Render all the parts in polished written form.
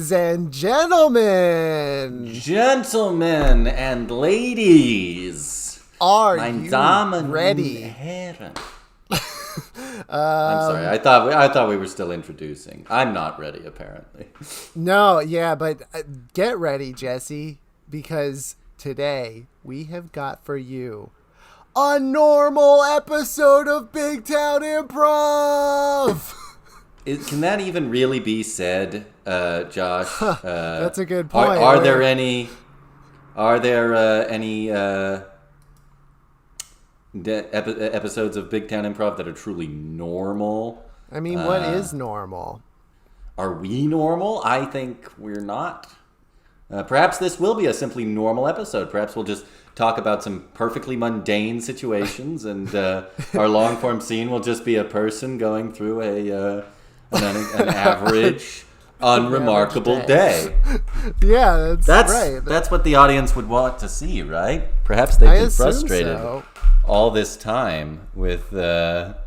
Ladies and gentlemen. Gentlemen and ladies. Are you Damen ready? und Herren. I'm sorry. I thought we were still introducing. I'm not ready, apparently. No, yeah, but get ready, Jesse, because today we have got for you a normal episode of Big Town Improv. Can that even really be said, Josh? That's a good point. Are there any episodes of Big Town Improv that are truly normal? I mean, what is normal? Are we normal? I think we're not. Perhaps this will be a simply normal episode. Perhaps we'll just talk about some perfectly mundane situations, and our long-form scene will just be a person going through an average, unremarkable day. Yeah, that's right. That's what the audience would want to see, right? Perhaps they've been frustrated all this time with that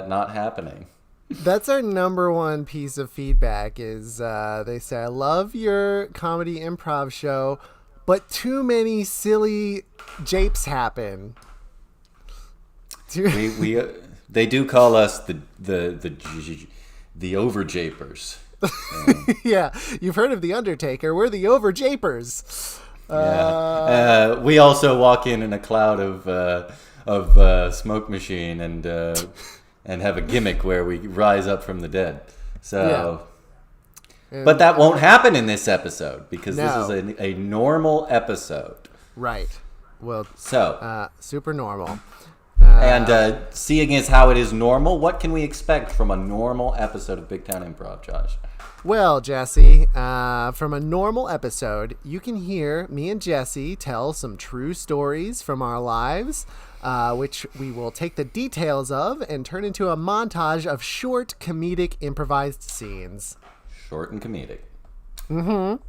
not happening. That's our number one piece of feedback is they say, I love your comedy improv show, but too many silly japes happen. They do call us the overjapers. Yeah, you've heard of the Undertaker. We're the overjapers. We also walk in a cloud of smoke machine and have a gimmick where we rise up from the dead. So, yeah. But that won't happen in this episode because this is a normal episode. Right. Well, super normal. And seeing as how it is normal, what can we expect from a normal episode of Big Town Improv, Josh? Well, Jesse, from a normal episode, you can hear me and Jesse tell some true stories from our lives, which we will take the details of and turn into a montage of short, comedic, improvised scenes. Short and comedic. Mm-hmm.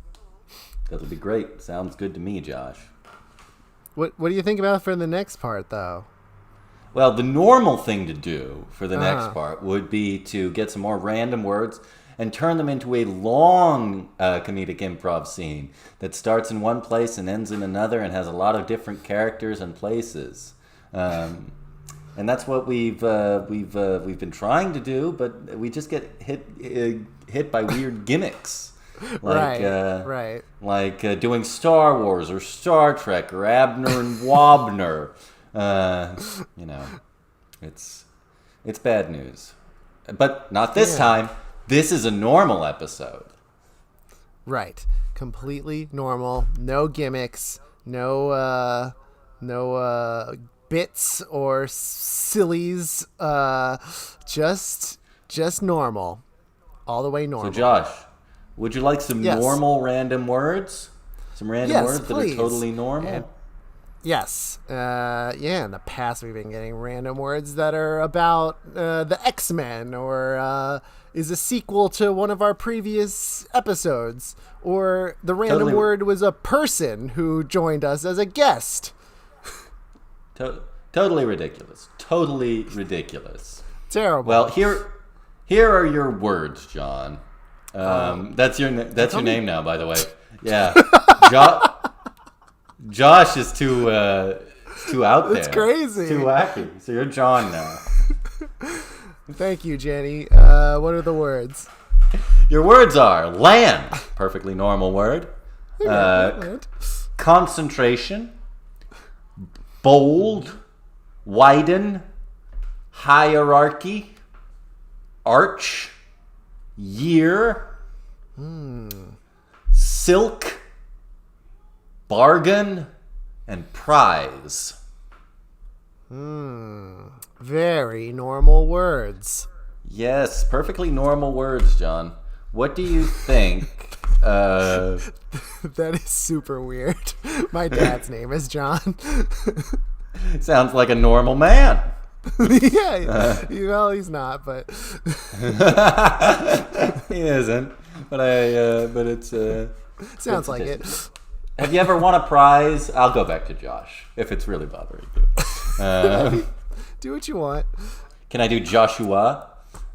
That'll be great. Sounds good to me, Josh. What do you think about for the next part, though? Well, the normal thing to do for the next part would be to get some more random words and turn them into a long comedic improv scene that starts in one place and ends in another and has a lot of different characters and places. And that's what we've been trying to do, but we just get hit by weird gimmicks. Right. Like doing Star Wars or Star Trek or Abner and Wobner. It's bad news, but not this time. This is a normal episode. Right. Completely normal. No gimmicks. No bits or sillies. Just normal. All the way normal. So Josh, would you like some normal random words? Some random words please. That are totally normal? Yes. In the past we've been getting random words that are about the X-Men or is a sequel to one of our previous episodes, or the random word was a person who joined us as a guest. Totally ridiculous. Totally ridiculous. Terrible. Well, here are your words, John. That's your name now, by the way. Yeah. Josh is too out there. It's crazy. Too wacky. So you're John now. Thank you, Jenny. What are the words? Your words are land, perfectly normal word. Concentration, bold, widen, hierarchy, arch, year, silk, bargain, and prize. Very normal words. Yes, perfectly normal words, John. What do you think? That is super weird. My dad's name is John. Sounds like a normal man. Yeah, well, he's not, but he isn't. But it's sounds like it. Have you ever won a prize? I'll go back to Josh if it's really bothering you. Do what you want. Can I do Joshua,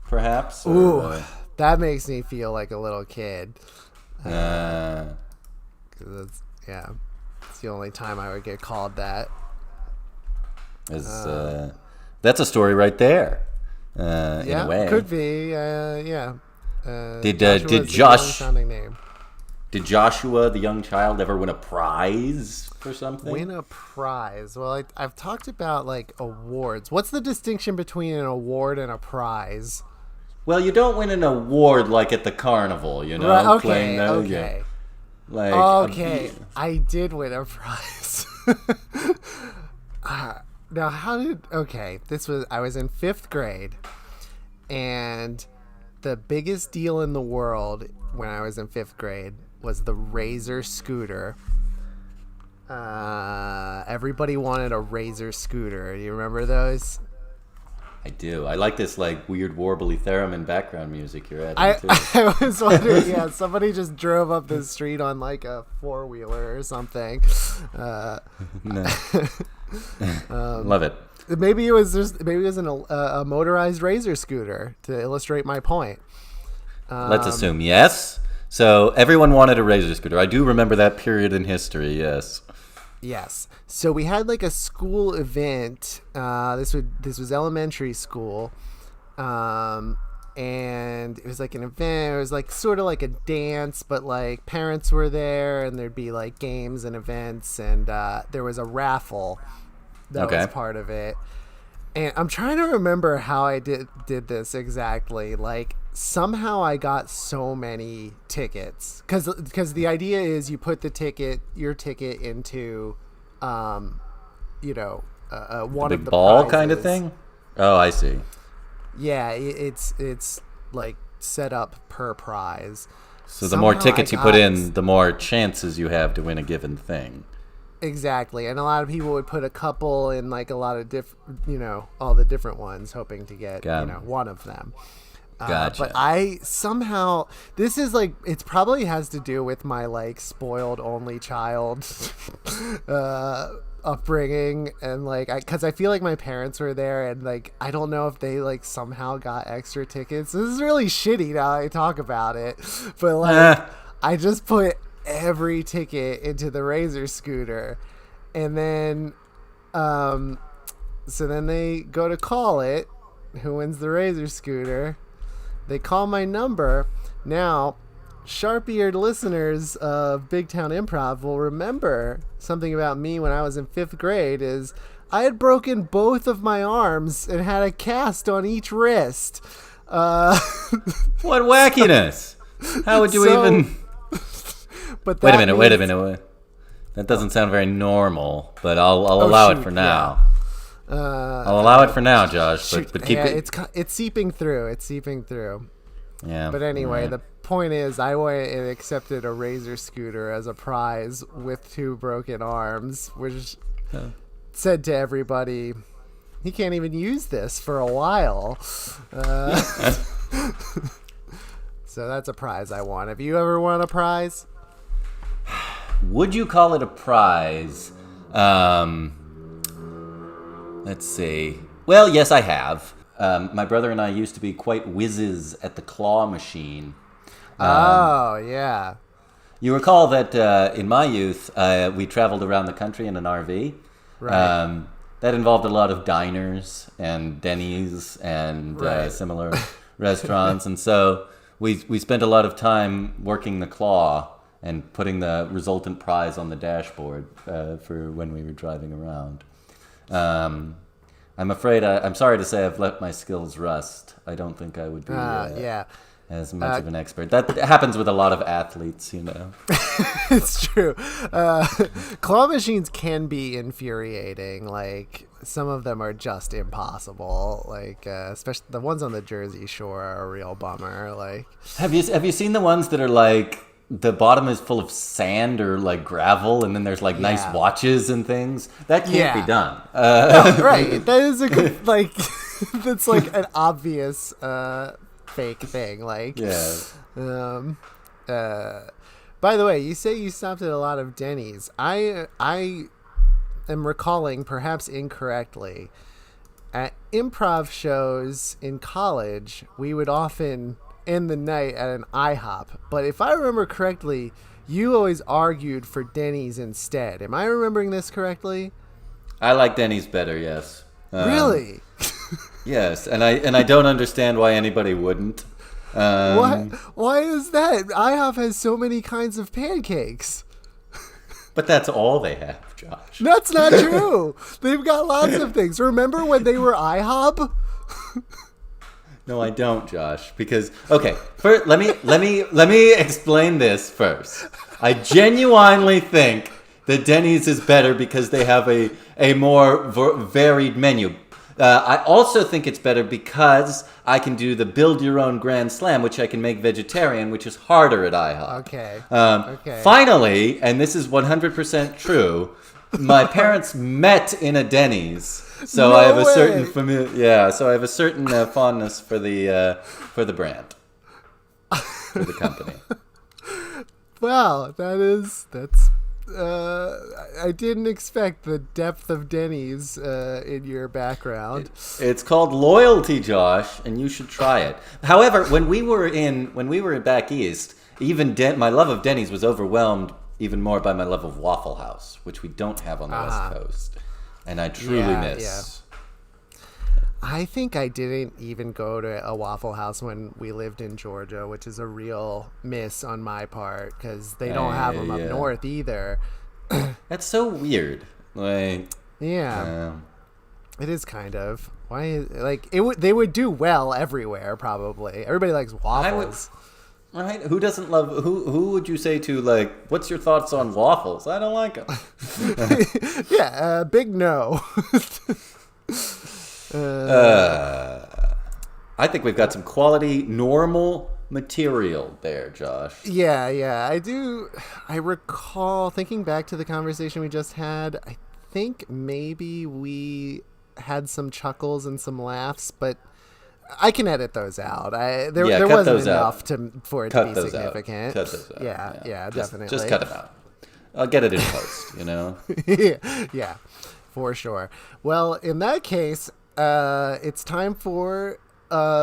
perhaps? Ooh, That makes me feel like a little kid. 'Cause it's the only time I would get called that. That's a story right there. In a way, could be. Yeah. Did Sounding name. Did Joshua, the young child, ever win a prize for something? Win a prize? Well, I've talked about like awards. What's the distinction between an award and a prize? Well, you don't win an award like at the carnival, you know. Right, playing those, okay. Like I did win a prize. Now, I was in 5th grade, and the biggest deal in the world when I was in 5th grade was the Razor scooter. Everybody wanted a Razor scooter. Do you remember those? I do. I like this like weird warbly theremen background music you're adding too. I was wondering, somebody just drove up the street on like a 4-wheeler or something. Love it. Maybe it was a motorized Razor scooter to illustrate my point. Let's assume yes. So everyone wanted a Razor scooter. I do remember that period in history. Yes. Yes. So we had like a school event. This was elementary school, and it was like an event. It was like sort of like a dance, but like parents were there, and there'd be like games and events, and there was a raffle that was part of it. And I'm trying to remember how I did this exactly. Like somehow I got so many tickets because the idea is you put your ticket into, one big of the ball prizes. kind of thing. Oh, I see. Yeah, it's like set up per prize. So the more tickets you put in, the more chances you have to win a given thing. Exactly, and a lot of people would put a couple in like a lot of all the different ones, hoping to get one of them. Gotcha. But I somehow, this is like, it probably has to do with my like spoiled only child upbringing, and like because I feel like my parents were there, and like I don't know if they like somehow got extra tickets. This is really shitty now I talk about it, but like I just put every ticket into the Razor scooter, and then so then they go to call it, who wins the Razor scooter. They call my number. Now sharp-eared listeners of Big Town Improv will remember something about me when I was in 5th grade is I had broken both of my arms and had a cast on each wrist. What wackiness. How would you even... But wait a minute. That doesn't sound very normal, but I'll allow it for now. I'll allow it for now, Josh. But keep it. It's seeping through. Yeah. But anyway, the point is, I went and accepted a Razor scooter as a prize with 2 broken arms, which said to everybody, he can't even use this for a while. So that's a prize I won. Have you ever won a prize? Would you call it a prize? Let's see. Well, yes, I have. My brother and I used to be quite whizzes at the claw machine. Yeah. You recall that in my youth, we traveled around the country in an RV. Right. That involved a lot of diners and Denny's and similar restaurants. And so we spent a lot of time working the claw and putting the resultant prize on the dashboard for when we were driving around. I'm afraid, I'm sorry to say I've let my skills rust. I don't think I would be as much of an expert. That happens with a lot of athletes, you know. It's true. Claw machines can be infuriating. Like, some of them are just impossible. Like, especially the ones on the Jersey Shore are a real bummer. Like, have you seen the ones that are like, the bottom is full of sand or like gravel, and then there's like nice watches and things? That can't be done. No, right. That is a good, like, that's like an obvious fake thing. Like, by the way, you say you stopped at a lot of Denny's. I am recalling, perhaps incorrectly, at improv shows in college, we would often end the night at an IHOP. But if I remember correctly, you always argued for Denny's instead. Am I remembering this correctly? I like Denny's better, yes. Really? Yes, and I don't understand why anybody wouldn't. Why is that? IHOP has so many kinds of pancakes. But that's all they have, Josh. That's not true. They've got lots of things. Remember when they were IHOP? No, I don't, Josh. Because let me explain this first. I genuinely think that Denny's is better because they have a more varied menu. I also think it's better because I can do the build your own Grand Slam, which I can make vegetarian, which is harder at IHOP. Okay. Finally, and this is 100% true, my parents met in a Denny's, so No I have a way. certain so I have a certain fondness for the brand, for the company. Wow, that's. I didn't expect the depth of Denny's in your background. It's called loyalty, Josh, and you should try it. However, when we were back east, even my love of Denny's was overwhelmed even more by my love of Waffle House, which we don't have on the West Coast, and I truly miss. Yeah. I think I didn't even go to a Waffle House when we lived in Georgia, which is a real miss on my part because they don't have them up north either. That's so weird. Like, it is kind of. Why? They would do well everywhere. Probably everybody likes waffles. Right? Who doesn't love? Who would you say to, like, what's your thoughts on waffles? I don't like them. Big no. I think we've got some quality, normal material there, Josh. Yeah, I do. I recall thinking back to the conversation we just had. I think maybe we had some chuckles and some laughs, but I can edit those out. There wasn't enough for it to be significant. Cut those out. Yeah, definitely. Just cut them out. I'll get it in post, Yeah, for sure. Well, in that case, it's time for the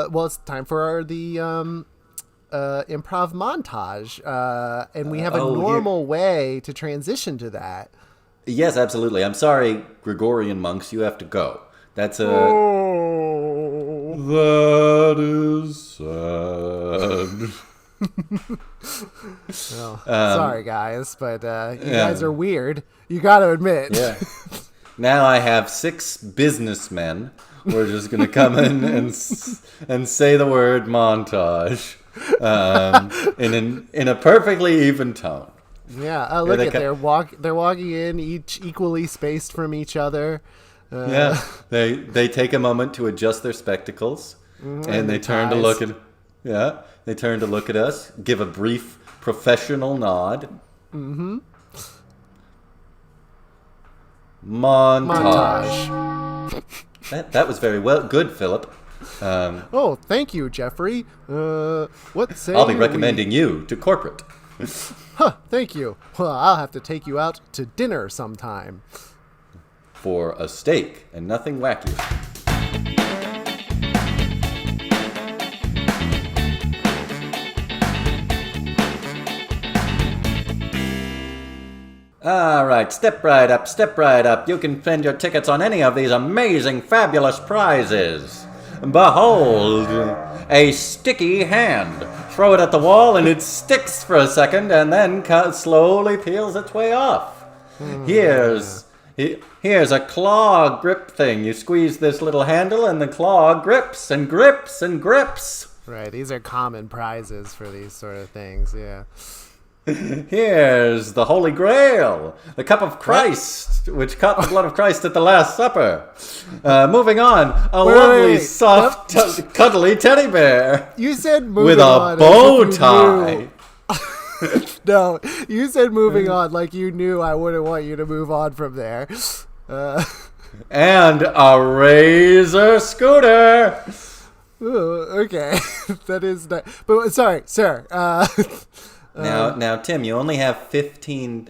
improv montage, and we have a normal way to transition to that. Yes, absolutely. I'm sorry, Gregorian monks, you have to go. That's a. Oh. That is sad. Well, sorry, guys, but you guys are weird. You got to admit. Yeah. Now I have 6 businessmen who are just going to come in and say the word montage in a perfectly even tone. Yeah. Look at they're walking in each equally spaced from each other. They take a moment to adjust their spectacles, and they turn to look at. Yeah, they turn to look at us, give a brief professional nod. Mm-hmm. Montage. That was very good, Philip. Thank you, Jeffrey. What say I'll be recommending you to corporate. Thank you. Well, I'll have to take you out to dinner sometime. For a steak and nothing wacky. All right, step right up, step right up. You can spend your tickets on any of these amazing, fabulous prizes. Behold, a sticky hand. Throw it at the wall and it sticks for a second and then slowly peels its way off. Here's a claw grip thing. You squeeze this little handle and the claw grips and grips and grips. Right, these are common prizes for these sort of things, yeah. Here's the Holy Grail, the cup of Christ, which caught the blood of Christ at the Last Supper. Moving on, a lovely, soft, cuddly teddy bear. You said moving with on. With a bow tie. No, you said moving on like you knew I wouldn't want you to move on from there. And a razor scooter. Ooh, okay. That is not... But sorry, sir. Now, Tim, you only have 15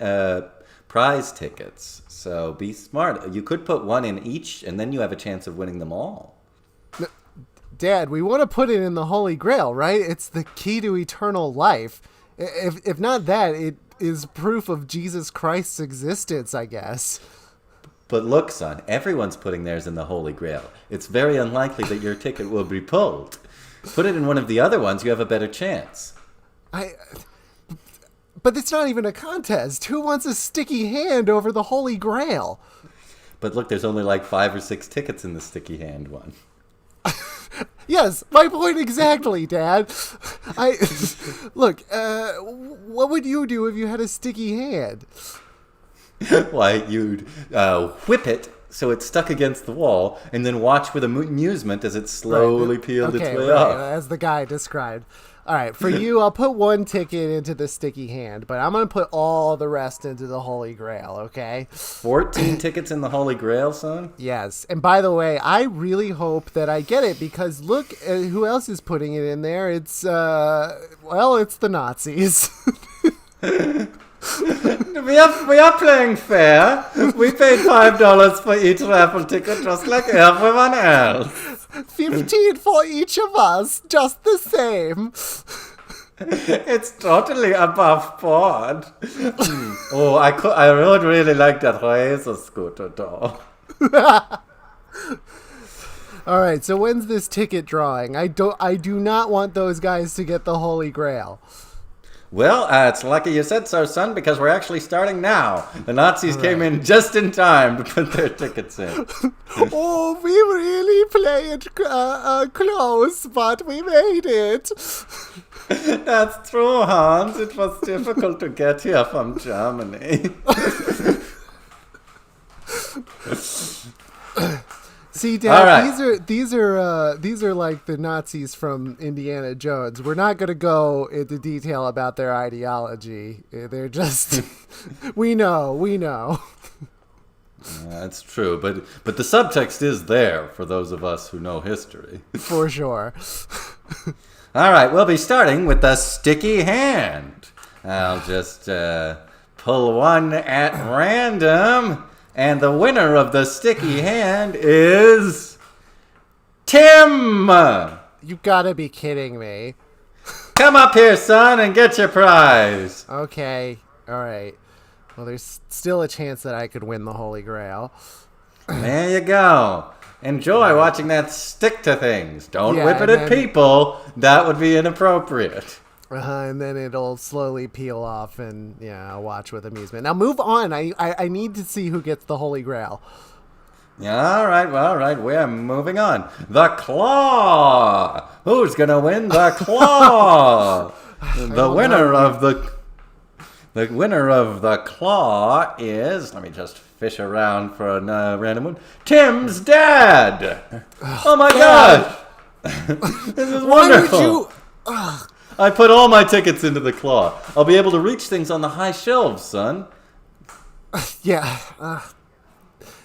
prize tickets, so be smart. You could put one in each, and then you have a chance of winning them all. Dad, we want to put it in the Holy Grail, right? It's the key to eternal life. If not that, it is proof of Jesus Christ's existence, I guess. But look, son, everyone's putting theirs in the Holy Grail. It's very unlikely that your ticket will be pulled. Put it in one of the other ones, you have a better chance. But it's not even a contest. Who wants a sticky hand over the Holy Grail? But look, there's only like 5 or 6 tickets in the sticky hand one. Yes, my point exactly, Dad. Look, what would you do if you had a sticky hand? Why, you'd whip it so it's stuck against the wall, and then watch with amusement as it slowly peeled its way off. As the guy described. All right, for you, I'll put one ticket into the sticky hand, but I'm going to put all the rest into the Holy Grail, okay? 14 tickets in the Holy Grail, son? Yes, and by the way, I really hope that I get it, because look who else is putting it in there. It's, it's the Nazis. We are playing fair. We paid $5 for each raffle ticket, just like everyone else. 15 for each of us, just the same. It's totally above board. Oh, I would really like that razor scooter, though. All right, so when's this ticket drawing? I do not want those guys to get the Holy Grail. Well, it's lucky you said so, son, because we're actually starting now. The Nazis came in just in time to put their tickets in. Oh, we really played close, but we made it. That's true, Hans. It was difficult to get here from Germany. See, Dad, right. these are like the Nazis from Indiana Jones. We're not going to go into detail about their ideology. They're just, we know. That's true, but the subtext is there for those of us who know history. For sure. All right, we'll be starting with the sticky hand. I'll just pull one at random. And the winner of the sticky hand is Tim! You gotta be kidding me. Come up here, son, and get your prize. Okay, alright. Well, there's still a chance that I could win the Holy Grail. There you go. Enjoy watching that stick to things. Don't whip it at then, people. That would be inappropriate. And then it'll slowly peel off, and I'll watch with amusement. Now move on. I need to see who gets the Holy Grail. All right. We're moving on. The claw. Who's gonna win the claw? The winner of the claw is. Let me just fish around for a random one. Tim's dad. Oh my gosh! This is wonderful. Why would you? I put all my tickets into the claw. I'll be able to reach things on the high shelves, son. Yeah.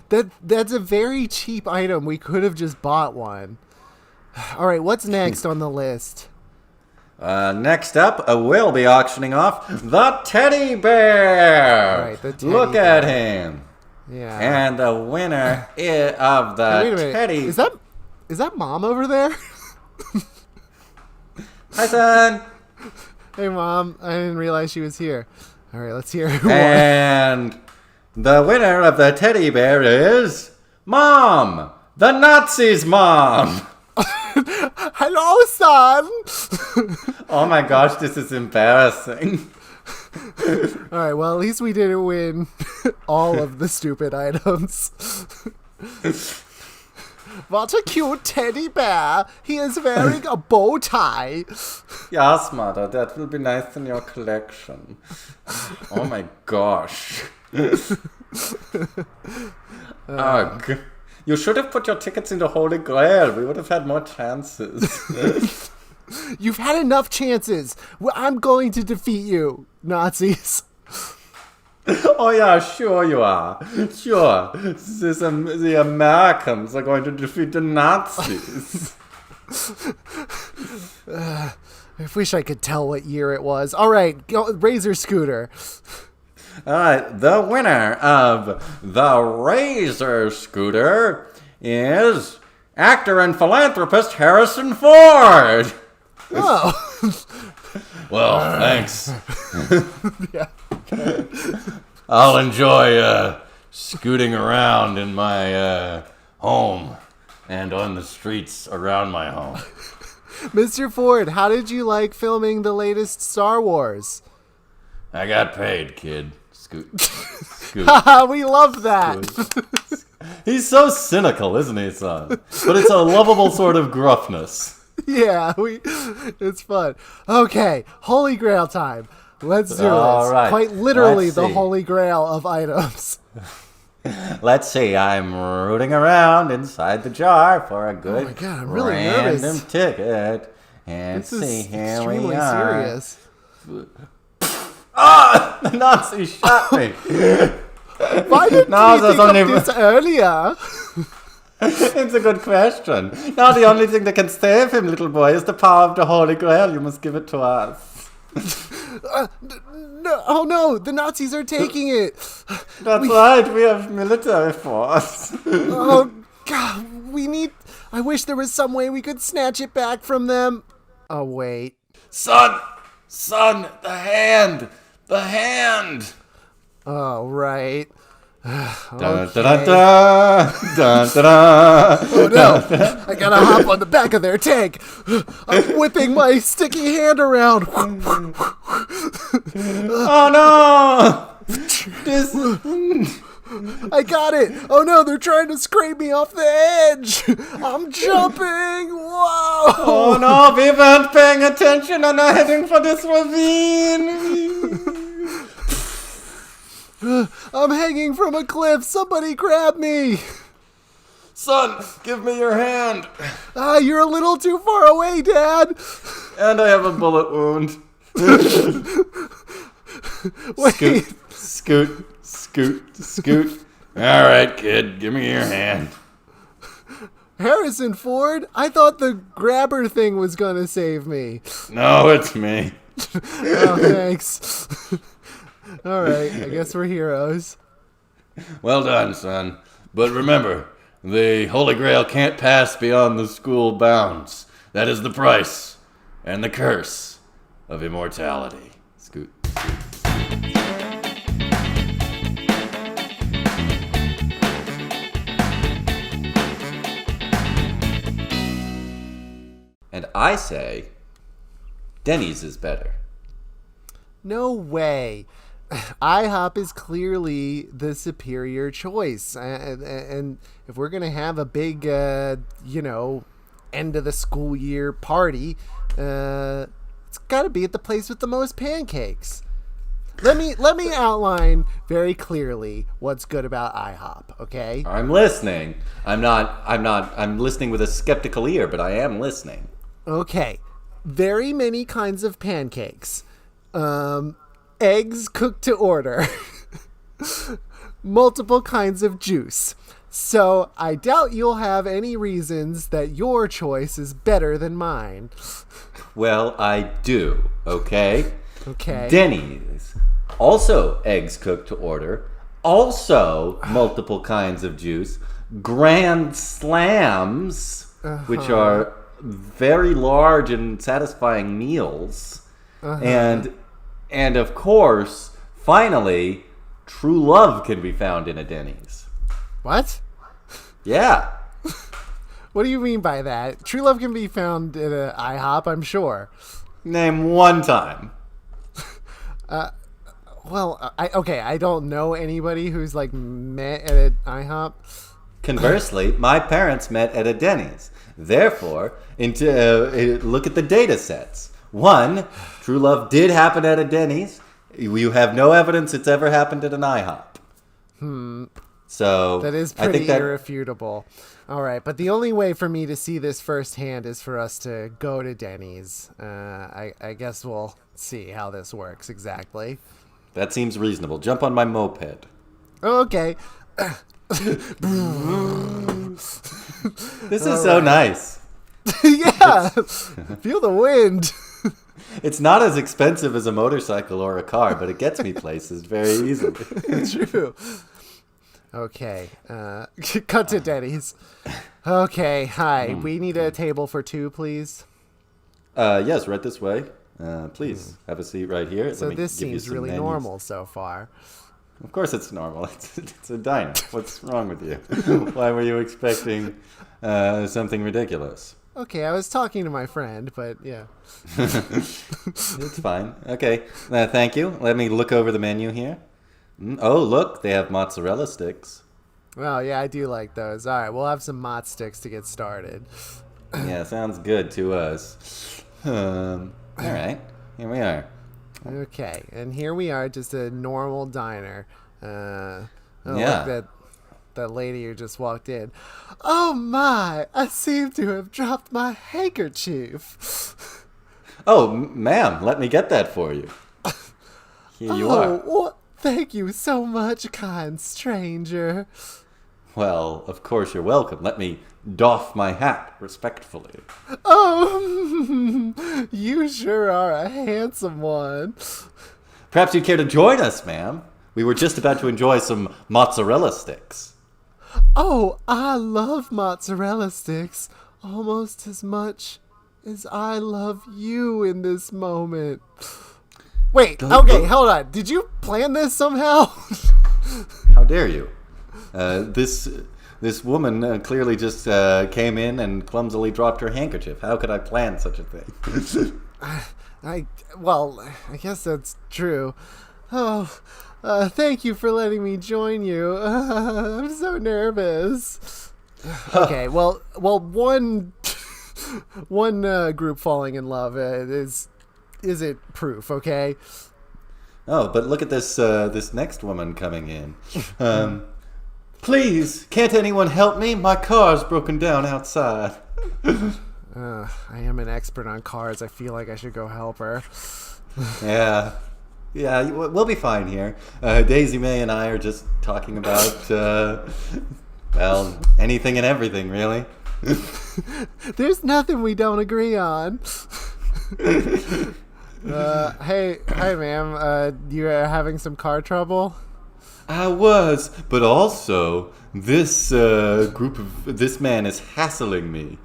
That's a very cheap item. We could have just bought one. All right, what's next on the list? Next up, we'll be auctioning off the teddy bear. Right, the teddy Look bear. At him. Yeah. And the winner of the Wait a minute. teddy... Is that Mom over there? Hi, son. Hey, Mom. I didn't realize she was here. All right, let's hear who won. And the winner of the teddy bear is Mom. The Nazis' mom. Hello, son. Oh my gosh, this is embarrassing. All right, well, at least we didn't win all of the stupid items. What a cute teddy bear. He is wearing a bow tie. Yes, mother, that will be nice in your collection. Oh my gosh. Ugh. You should have put your tickets into Holy Grail. We would have had more chances. You've had enough chances. Well, I'm going to defeat you, Nazis. Oh yeah, sure you are. Sure. The Americans are going to defeat the Nazis. I wish I could tell what year it was. All right, Razor Scooter. All right, the winner of the Razor Scooter is actor and philanthropist Harrison Ford. Oh. Well, thanks. Yeah. I'll enjoy scooting around in my home and on the streets around my home. Mr. Ford, how did you like filming the latest Star Wars? I got paid, kid. Scoot. Scoot. Haha, we love that. He's so cynical, isn't he, son? But it's a lovable sort of gruffness. Yeah, it's fun. Okay, Holy Grail time. Let's do this. Right. Quite literally Let's the see. Holy Grail of items. Let's see, I'm rooting around inside the jar for a good Oh my God, I'm really random nervous. ticket. And This see, is here we extremely are. serious. Ah! The Nazi shot me. Why didn't No, we there's think only- of this earlier? It's a good question. Now the only thing that can save him, little boy, is the power of the Holy Grail. You must give it to us. No, oh no, the Nazis are taking it. That's right, we have military force. Oh God, I wish there was some way we could snatch it back from them. Oh wait. Son, the hand. Oh right. Dun, dun, dun, dun, dun, dun, dun. Oh no! I gotta hop on the back of their tank. I'm whipping my sticky hand around. Oh no! This. I got it! Oh no, they're trying to scrape me off the edge! I'm jumping! Whoa! Oh no, we weren't paying attention and are heading for this ravine. I'm hanging from a cliff! Somebody grab me! Son, give me your hand. Ah, you're a little too far away, Dad! And I have a bullet wound. Wait, Scoot. All right, kid, give me your hand. Harrison Ford? I thought the grabber thing was gonna save me. No, it's me. Oh, thanks. Alright, I guess we're heroes. Well done, son. But remember, the Holy Grail can't pass beyond the school bounds. That is the price and the curse of immortality. Scoot. And I say, Denny's is better. No way. IHOP is clearly the superior choice. And if we're going to have a big, end of the school year party, it's got to be at the place with the most pancakes. Let me outline very clearly what's good about IHOP, okay? I'm listening. I'm listening with a skeptical ear, but I am listening. Okay. Very many kinds of pancakes. Eggs cooked to order. Multiple kinds of juice. So I doubt you'll have any reasons that your choice is better than mine. Well, I do, okay? Okay. Denny's. Also eggs cooked to order. Also multiple kinds of juice. Grand Slams, which are very large and satisfying meals. And of course, finally, true love can be found in a Denny's. What? Yeah. What do you mean by that? True love can be found at a IHOP, I'm sure. Name one time. Well, I don't know anybody who's like met at an IHOP. Conversely, my parents met at a Denny's. Therefore, look at the data sets. One, true love did happen at a Denny's. You have no evidence it's ever happened at an IHOP. So That is I pretty think that irrefutable. All right, but the only way for me to see this firsthand is for us to go to Denny's. I guess we'll see how this works exactly. that seems reasonable. Jump on my moped. Okay. This is so nice. Yeah. Feel the wind. It's not as expensive as a motorcycle or a car, but it gets me places very easily. True. Okay. Cut to Denny's. Okay, hi. We need a table for two, please. Yes, right this way. Please have a seat right here. So Let me this give you seems some really menus. normal so far. Of course it's normal. It's a diner. What's wrong with you? Why were you expecting something ridiculous? Okay, I was talking to my friend, but yeah. It's fine. Okay, thank you. Let me look over the menu here. Oh, look, they have mozzarella sticks. Well, yeah, I do like those. All right, we'll have some mozz sticks to get started. Yeah, sounds good to us. All right, here we are. Okay, and here we are, just a normal diner. Yeah. Look, that lady who just walked in. Oh my, I seem to have dropped my handkerchief. Oh, ma'am, let me get that for you. Here you are. Well, thank you so much, kind stranger. Well, of course you're welcome. Let me doff my hat respectfully. Oh, you sure are a handsome one. Perhaps you'd care to join us, ma'am. We were just about to enjoy some mozzarella sticks. Oh, I love mozzarella sticks almost as much as I love you in this moment. Wait, okay, hold on. Did you plan this somehow? How dare you? This woman clearly just came in and clumsily dropped her handkerchief. How could I plan such a thing? I guess that's true. Oh, thank you for letting me join you. I'm so nervous. Okay, well, one group falling in love isn't proof, okay? Oh, but look at this next woman coming in. Please, can't anyone help me? My car's broken down outside. I am an expert on cars. I feel like I should go help her. Yeah, we'll be fine here. Daisy May and I are just talking about, anything and everything, really. There's nothing we don't agree on. Hey, ma'am. You are having some car trouble? I was, but also this this man is hassling me.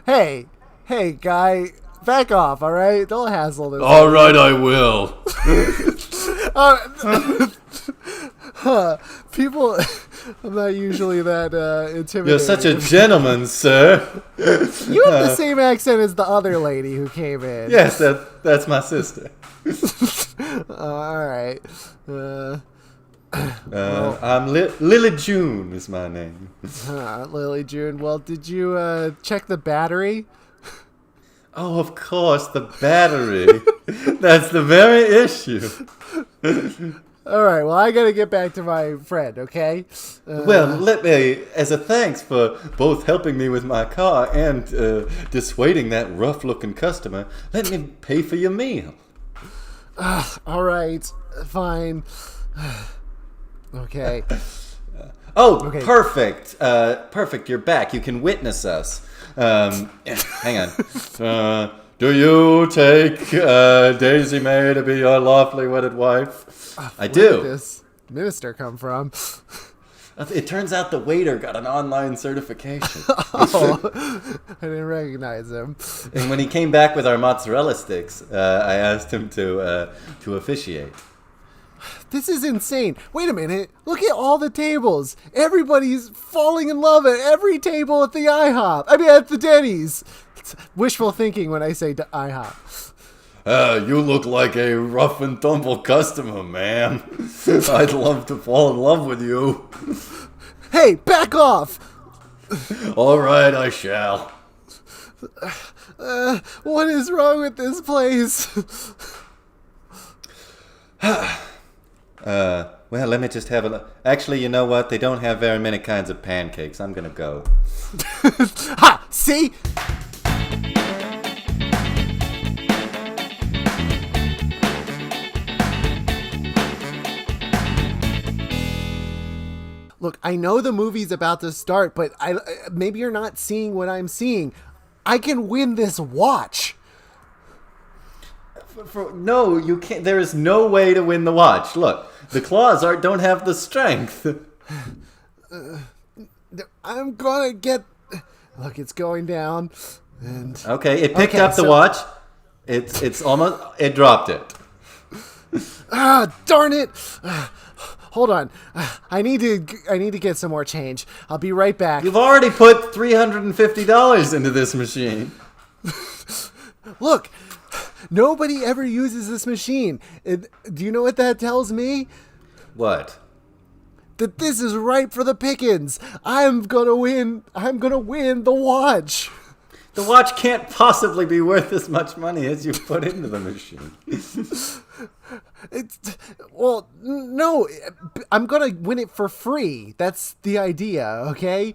Hey, guy, back off, all right? Don't hassle this. All right, I will. People, I'm not usually that intimidated. You're such a gentleman, sir. You have the same accent as the other lady who came in. Yes, that's my sister. All right. I'm Lily June is my name. Lily June. Well, did you check the battery? Oh, of course, the battery. That's the very issue. All right, well, I gotta get back to my friend, okay? Well, let me, as a thanks for both helping me with my car and dissuading that rough-looking customer, let me pay for your meal. All right, fine. Okay. Okay. Perfect. Perfect, you're back. You can witness us. Hang on. Do you take Daisy May to be your lawfully wedded wife? I do. Where did this minister come from? It turns out the waiter got an online certification. Oh, I didn't recognize him. And when he came back with our mozzarella sticks, I asked him to officiate. This is insane. Wait a minute. Look at all the tables. Everybody's falling in love at every table at the IHOP. I mean, at the Denny's. It's wishful thinking when I say IHOP. You look like a rough and tumble customer, ma'am. I'd love to fall in love with you. Hey, back off! All right, I shall. What is wrong with this place? Well, let me just have a look. Actually, you know what? They don't have very many kinds of pancakes. I'm gonna go. Ha! See? Look, I know the movie's about to start, but maybe you're not seeing what I'm seeing. I can win this watch. No, you can't. There is no way to win the watch. Look, the claws don't have the strength. I'm gonna get... Look, it's going down. And Okay, it picked up the watch. It's almost... It dropped it. Darn it! Hold on. I need to get some more change. I'll be right back. You've already put $350 into this machine. Look, nobody ever uses this machine. Do you know what that tells me? What? That this is ripe for the pickings. I'm gonna win. I'm gonna win the watch. The watch can't possibly be worth as much money as you put into the machine. No. I'm gonna win it for free. That's the idea. Okay.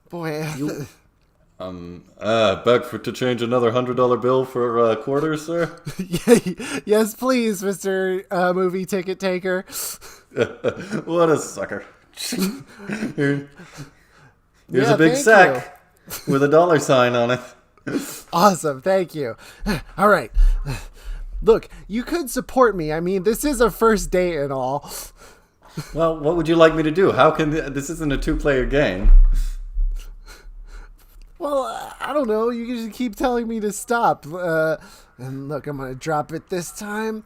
Boy. Back to change another $100 bill for a quarter, sir? Yes, please, Mr. Movie Ticket Taker. What a sucker. Here's a big sack with a $sign on it. Awesome, thank you. All right. Look, you could support me. I mean, this is a first date and all. Well, what would you like me to do? How can this isn't a two-player game? Well, I don't know. You can just keep telling me to stop. And look, I'm going to drop it this time.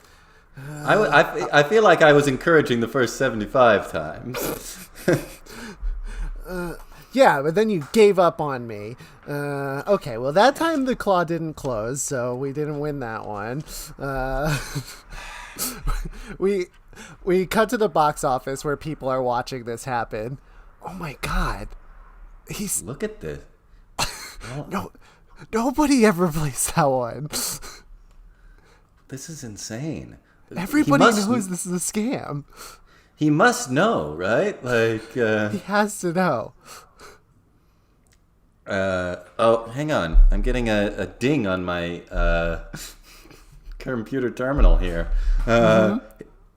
I feel like I was encouraging the first 75 times. Yeah, but then you gave up on me. Okay, well, that time the claw didn't close, so we didn't win that one. We cut to the box office where people are watching this happen. Oh my god. Look at this. No, nobody ever plays that one. This is insane. Everybody knows this is a scam. He must know, right? Like he has to know. Hang on. I'm getting a ding on my computer terminal here.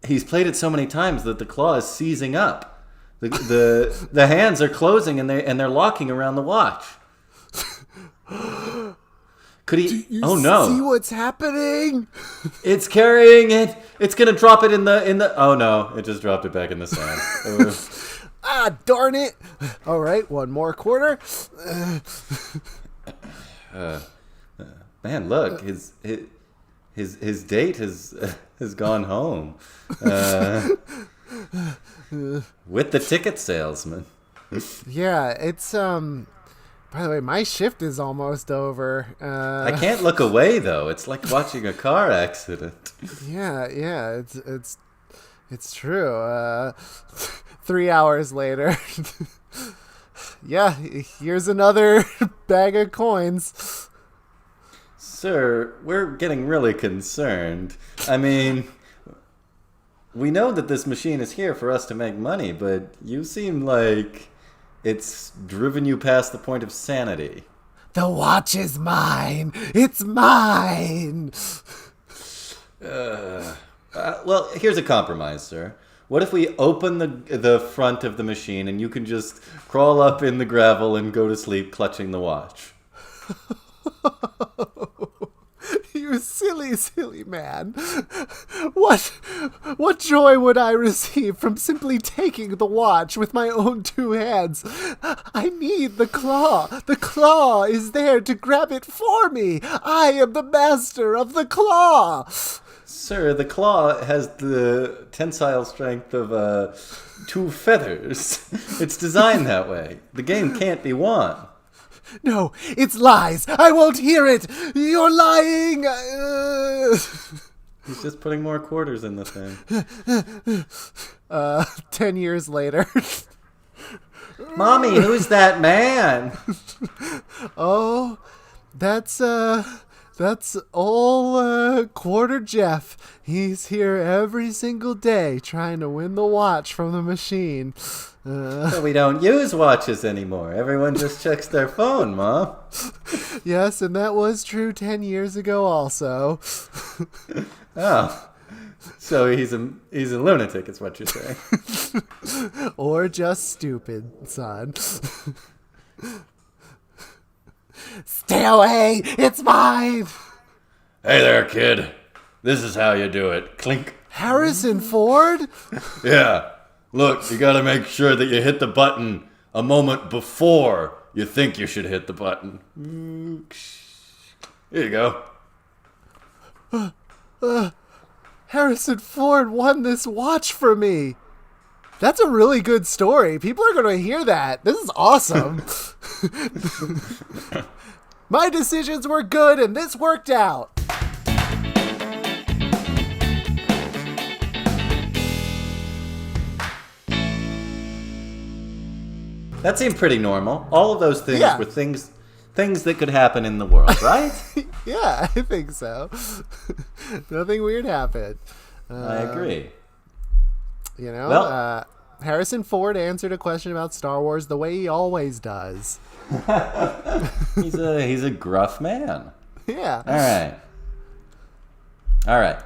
He's played it so many times that the claw is seizing up. The hands are closing and they're locking around the watch. Could he? Oh no! See what's happening? It's carrying it. It's gonna drop it in the. Oh no! It just dropped it back in the sand. Darn it! All right, one more quarter. Man, look, his date has gone home with the ticket salesman. Yeah, it's By the way, my shift is almost over. I can't look away though. It's like watching a car accident. Yeah, it's true. 3 hours later. Yeah, here's another bag of coins. Sir, we're getting really concerned. I mean, we know that this machine is here for us to make money, but you seem like it's driven you past the point of sanity. The watch is mine. It's mine. Well, here's a compromise, sir. What if we open the front of the machine and you can just crawl up in the gravel and go to sleep clutching the watch? You silly, silly man. What joy would I receive from simply taking the watch with my own two hands? I need the claw. The claw is there to grab it for me. I am the master of the claw. Sir, the claw has the tensile strength of 2 feathers. It's designed that way. The game can't be won. No, it's lies. I won't hear it. You're lying. He's just putting more quarters in the thing. 10 years later. Mommy, who's that man? Oh, that's old Quarter Jeff. He's here every single day trying to win the watch from the machine. But we don't use watches anymore. Everyone just checks their phone, Mom. Yes, and that was true 10 years ago also. Oh. So he's a lunatic, is what you're saying. Or just stupid, son. Stay away! It's mine! Hey there, kid. This is how you do it. Clink. Harrison Ford? Yeah. Look, you gotta make sure that you hit the button a moment before you think you should hit the button. Here you go. Harrison Ford won this watch for me. That's a really good story. People are going to hear that. This is awesome. My decisions were good and this worked out. That seemed pretty normal. All of those things Yeah. were things that could happen in the world, right? Yeah, I think so. Nothing weird happened. I agree. You know, Well- Harrison Ford answered a question about Star Wars the way he always does. He's a gruff man. Yeah. All right.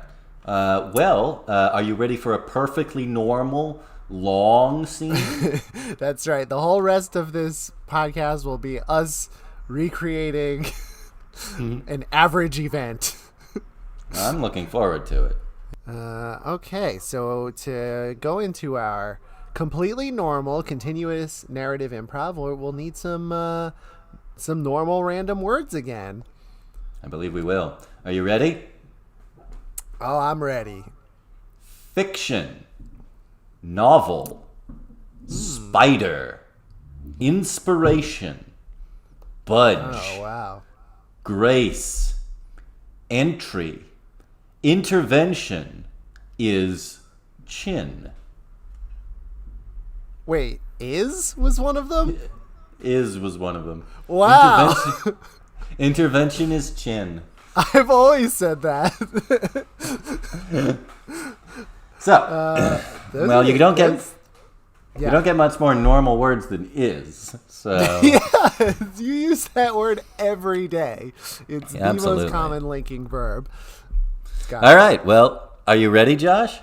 Are you ready for a perfectly normal, long scene? That's right. The whole rest of this podcast will be us recreating an average event. I'm looking forward to it. Okay, so to go into our completely normal, continuous narrative improv, we'll need some normal random words again. I believe we will. Are you ready? Oh, I'm ready. Fiction, novel, spider, inspiration, budge, Oh, wow. grace, entry, intervention is chin. Wait, was one of them? Is was one of them. Wow. Intervention is chin. I've always said that. So, well, you don't get much more normal words than is. So, Yeah, you use that word every day. It's the Absolutely. most common linking verb. Got all it. right. Well, are you ready, Josh?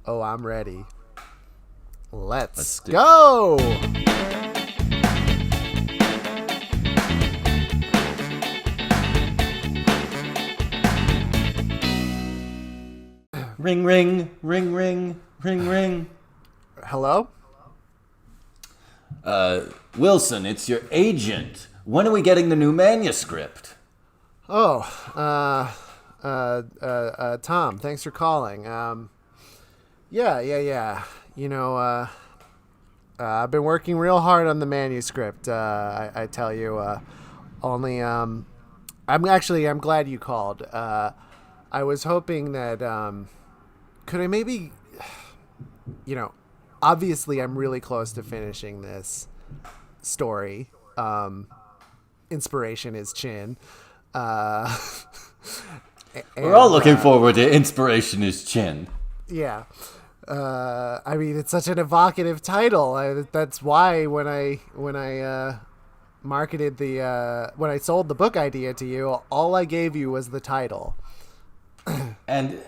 Oh, I'm ready. Let's do- go. Ring, ring, ring, ring, ring, ring. Hello? Wilson, it's your agent. When are we getting the new manuscript? Oh, Tom, thanks for calling. Yeah. You know, I've been working real hard on the manuscript. I tell you, I'm glad you called. I was hoping that, could I maybe, obviously I'm really close to finishing this story. Inspiration is chin. We're all looking forward to Inspiration is Chin. Yeah. I mean, it's such an evocative title. That's why when I marketed when I sold the book idea to you, all I gave you was the title. And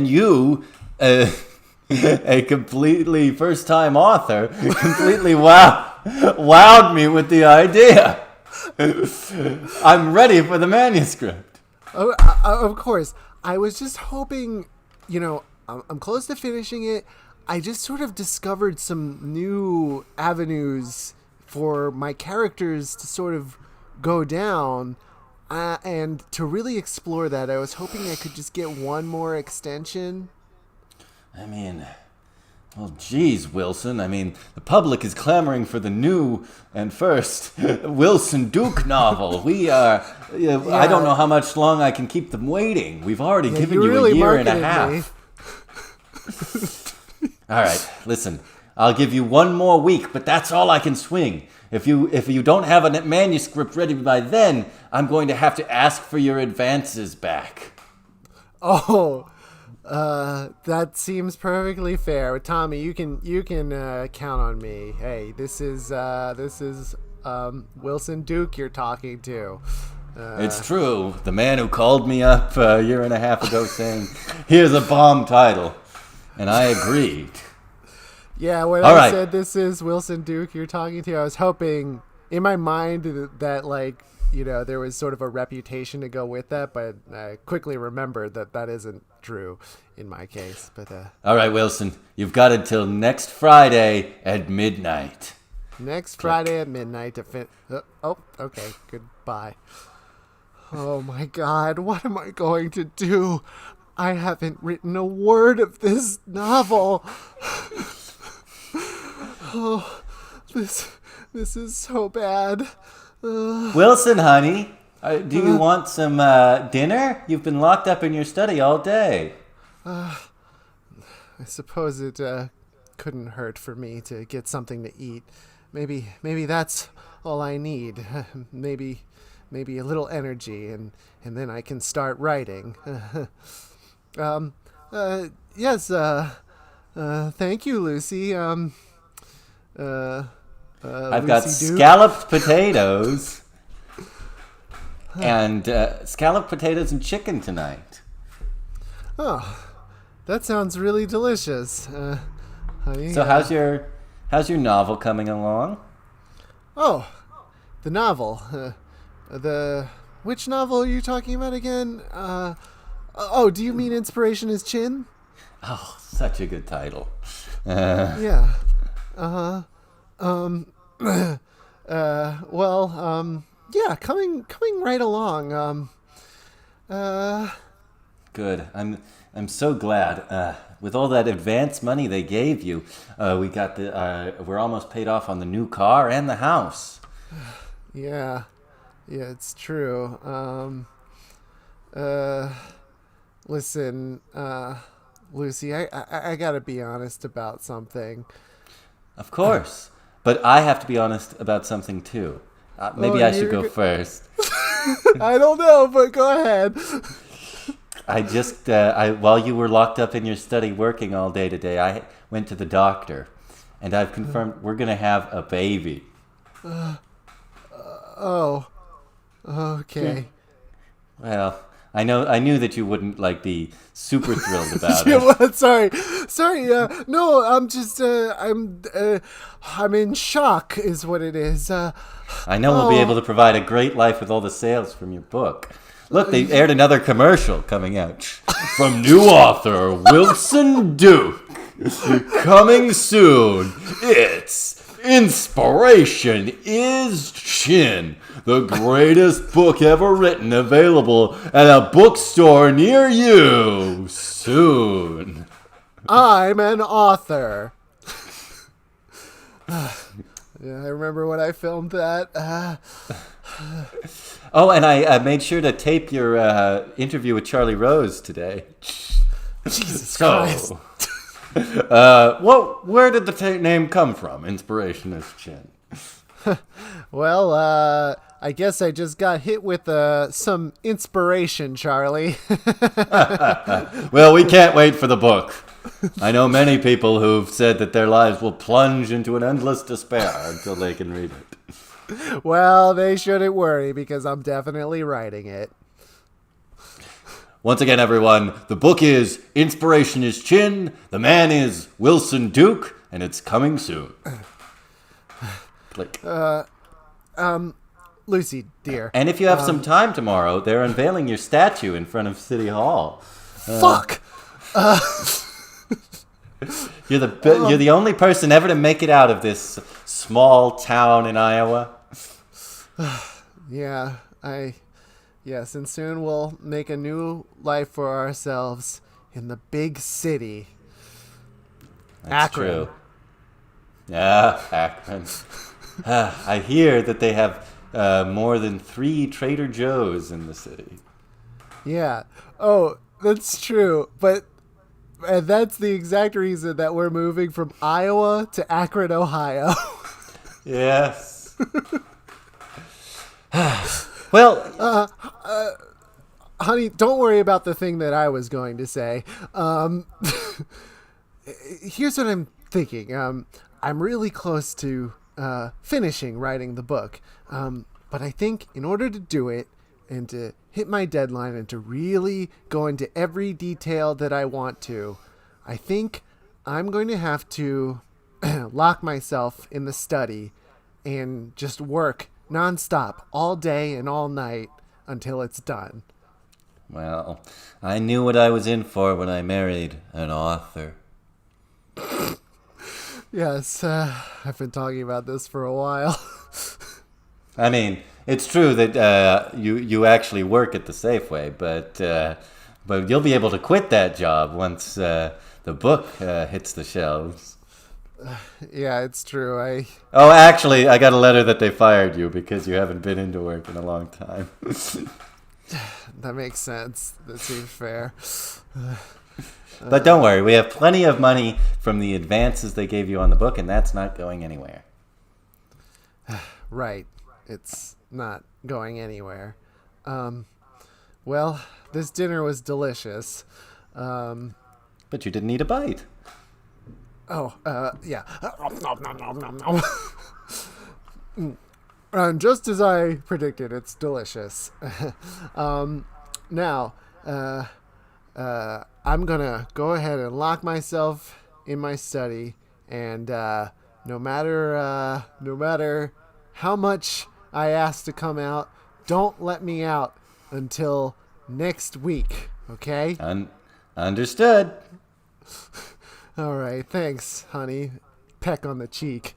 you, a completely first-time author, completely wowed me with the idea. I'm ready for the manuscript. Oh, of course. I was just hoping, I'm close to finishing it. I just sort of discovered some new avenues for my characters to sort of go down. And to really explore that, I was hoping I could just get one more extension. I mean, well, geez, Wilson. I mean, the public is clamoring for the new and first Wilson Duke novel. We are. I don't know how much long I can keep them waiting. We've already given you really a year and a marketed half. All right, listen. I'll give you one more week, but that's all I can swing. If you don't have a manuscript ready by then, I'm going to have to ask for your advances back. Oh, that seems perfectly fair. Tommy, you can count on me. Hey, this is Wilson Duke you're talking to. It's true. The man who called me up a year and a half ago saying, "Here's a bomb title," and I agreed. Yeah, when All I right. said this is Wilson Duke you're talking to, I was hoping in my mind that like there was sort of a reputation to go with that, but I quickly remembered that isn't true in my case. But all right, Wilson, you've got until next Friday at midnight. Next Friday at midnight to okay, goodbye. Oh my God, what am I going to do? I haven't written a word of this novel. Oh, this is so bad. Wilson, honey, do you want some dinner? You've been locked up in your study all day. I suppose it couldn't hurt for me to get something to eat. Maybe that's all I need. Maybe a little energy, and then I can start writing. Yes. Thank you, Lucy. I've got scalloped potatoes and scalloped potatoes and chicken tonight. Oh, that sounds really delicious. Honey, so how's your novel coming along? Oh, the novel. Which novel are you talking about again? Do you mean Inspiration is Chin? Oh, such a good title. Yeah. Yeah, coming right along. Good. I'm so glad. With all that advance money they gave you, we're almost paid off on the new car and the house. Yeah, it's true. Listen, Lucy, I gotta be honest about something. Of course. But I have to be honest about something too. Maybe I should go first. I don't know, but go ahead. While you were locked up in your study working all day today, I went to the doctor, and I've confirmed we're going to have a baby. Okay. Well, I knew that you wouldn't be super thrilled about it. Well, sorry. No, I'm just I'm in shock is what it is. I know we'll be able to provide a great life with all the sales from your book. Look, they aired another commercial coming out from new author Wilson Duke. Coming soon, it's Inspiration is Chin, the greatest book ever written, available at a bookstore near you soon. I'm an author. Yeah, I remember when I filmed that. Oh, and I made sure to tape your interview with Charlie Rose today. Jesus Christ. Where did the name come from? Inspiration is Chin. Well, I guess I just got hit with some inspiration, Charlie. Well, we can't wait for the book. I know many people who've said that their lives will plunge into an endless despair until they can read it. Well, they shouldn't worry because I'm definitely writing it. Once again, everyone, the book is Inspiration is Chin, the man is Wilson Duke, and it's coming soon. Click. Lucy, dear. And if you have some time tomorrow, they're unveiling your statue in front of City Hall. Fuck! You're the only person ever to make it out of this small town in Iowa. Yeah, yes, and soon we'll make a new life for ourselves in the big city. That's Akron. True. Yeah, Akron. I hear that they have more than 3 Trader Joe's in the city. Yeah. Oh, that's true. And that's the exact reason that we're moving from Iowa to Akron, Ohio. Yes. Well, honey, don't worry about the thing that I was going to say. Here's what I'm thinking. I'm really close to finishing writing the book. But I think in order to do it and to hit my deadline and to really go into every detail that I want to, I think I'm going to have to lock myself in the study and just work nonstop, all day and all night until it's done. Well, I knew what I was in for when I married an author. Yes, I've been talking about this for a while. I mean, it's true that you actually work at the Safeway, but you'll be able to quit that job once the book hits the shelves. Yeah, it's true. Oh, actually, I got a letter that they fired you because you haven't been into work in a long time. That makes sense. That seems fair. But don't worry, we have plenty of money from the advances they gave you on the book, and that's not going anywhere. Right. It's not going anywhere. Well, this dinner was delicious. But you didn't eat a bite. Yeah. And just as I predicted, it's delicious. Now, I'm gonna go ahead and lock myself in my study, and no matter how much I ask to come out, don't let me out until next week. Okay? Understood. All right. Thanks, honey. Peck on the cheek.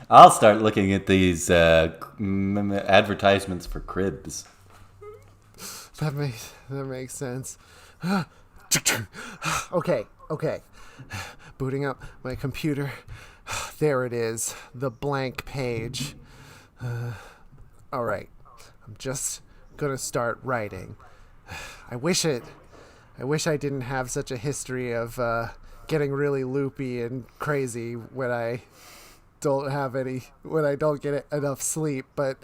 I'll start looking at these advertisements for cribs. That makes sense. Okay. Booting up my computer. There it is, the blank page. All right. I'm just gonna start writing. I wish I didn't have such a history of getting really loopy and crazy when I don't get enough sleep, but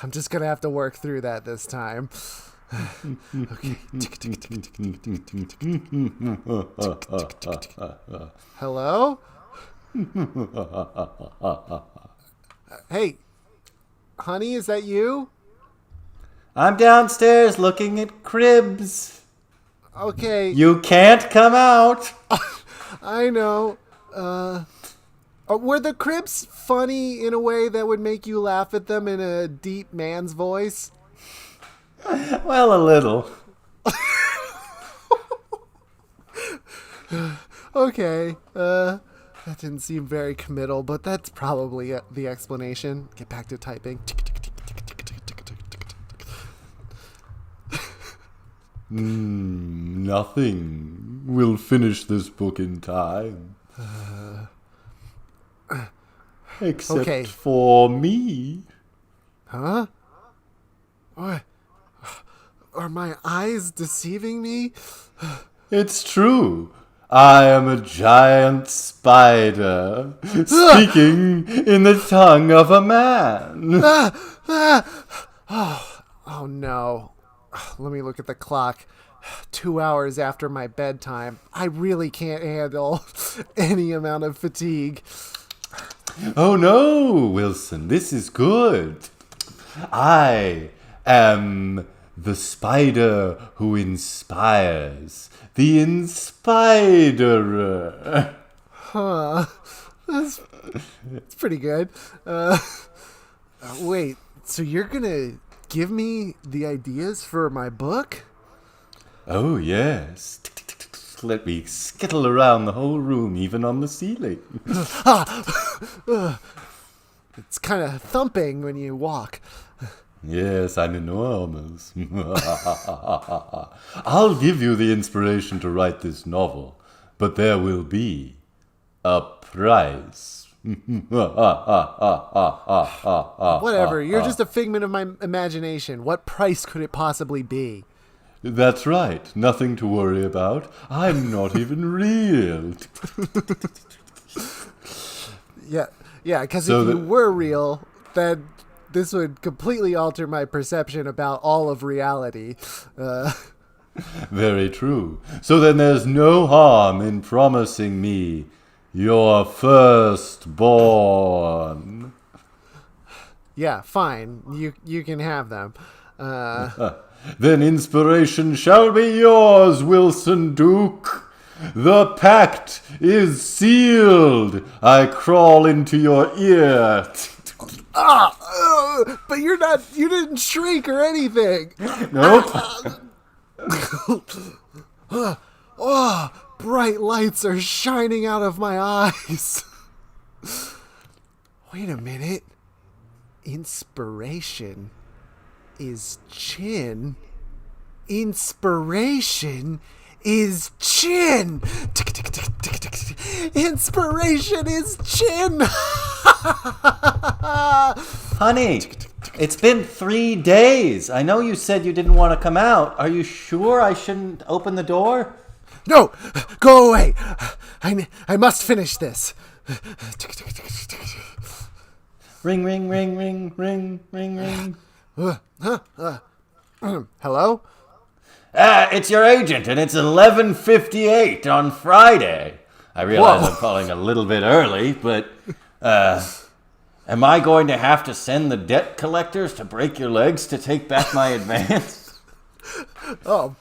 I'm just gonna have to work through that this time. Okay. Hello? Hey, honey, is that you? I'm downstairs looking at cribs. Okay. You can't come out. I know. Were the cribs funny in a way that would make you laugh at them in a deep man's voice? Well, a little. Okay. That didn't seem very committal, but that's probably the explanation. Get back to typing. Nothing will finish this book in time. Except for me. Huh? What? Are my eyes deceiving me? It's true. I am a giant spider, speaking in the tongue of a man. Oh no. Let me look at the clock. 2 hours after my bedtime. I really can't handle any amount of fatigue. Oh no, Wilson, this is good. I am the spider who inspires. The inspiderer. Huh. That's pretty good. Wait, so you're gonna give me the ideas for my book? Oh, yes. Let me skittle around the whole room, even on the ceiling. It's kind of thumping when you walk. Yes, I'm enormous. I'll give you the inspiration to write this novel, but there will be a price. Whatever, you're just a figment of my imagination. What price could it possibly be? That's right. Nothing to worry about. I'm not even real. Yeah, because if you were real, then this would completely alter my perception about all of reality. Very true. So then there's no harm in promising me your firstborn. Yeah, fine. You can have them. Then inspiration shall be yours, Wilson Duke. The pact is sealed. I crawl into your ear. But you didn't shrink or anything. Nope. Oh, bright lights are shining out of my eyes. Wait a minute. Inspiration is chin. Inspiration is chin. Inspiration is chin. Honey, it's been 3 days. I know you said you didn't want to come out. Are you sure I shouldn't open the door? No, go away. I must finish this. Ring, ring, ring, ring, ring, ring, ring. Hello? It's your agent, and it's 11:58 on Friday. I realize Whoa. I'm calling a little bit early, but am I going to have to send the debt collectors to break your legs to take back my advance? Oh,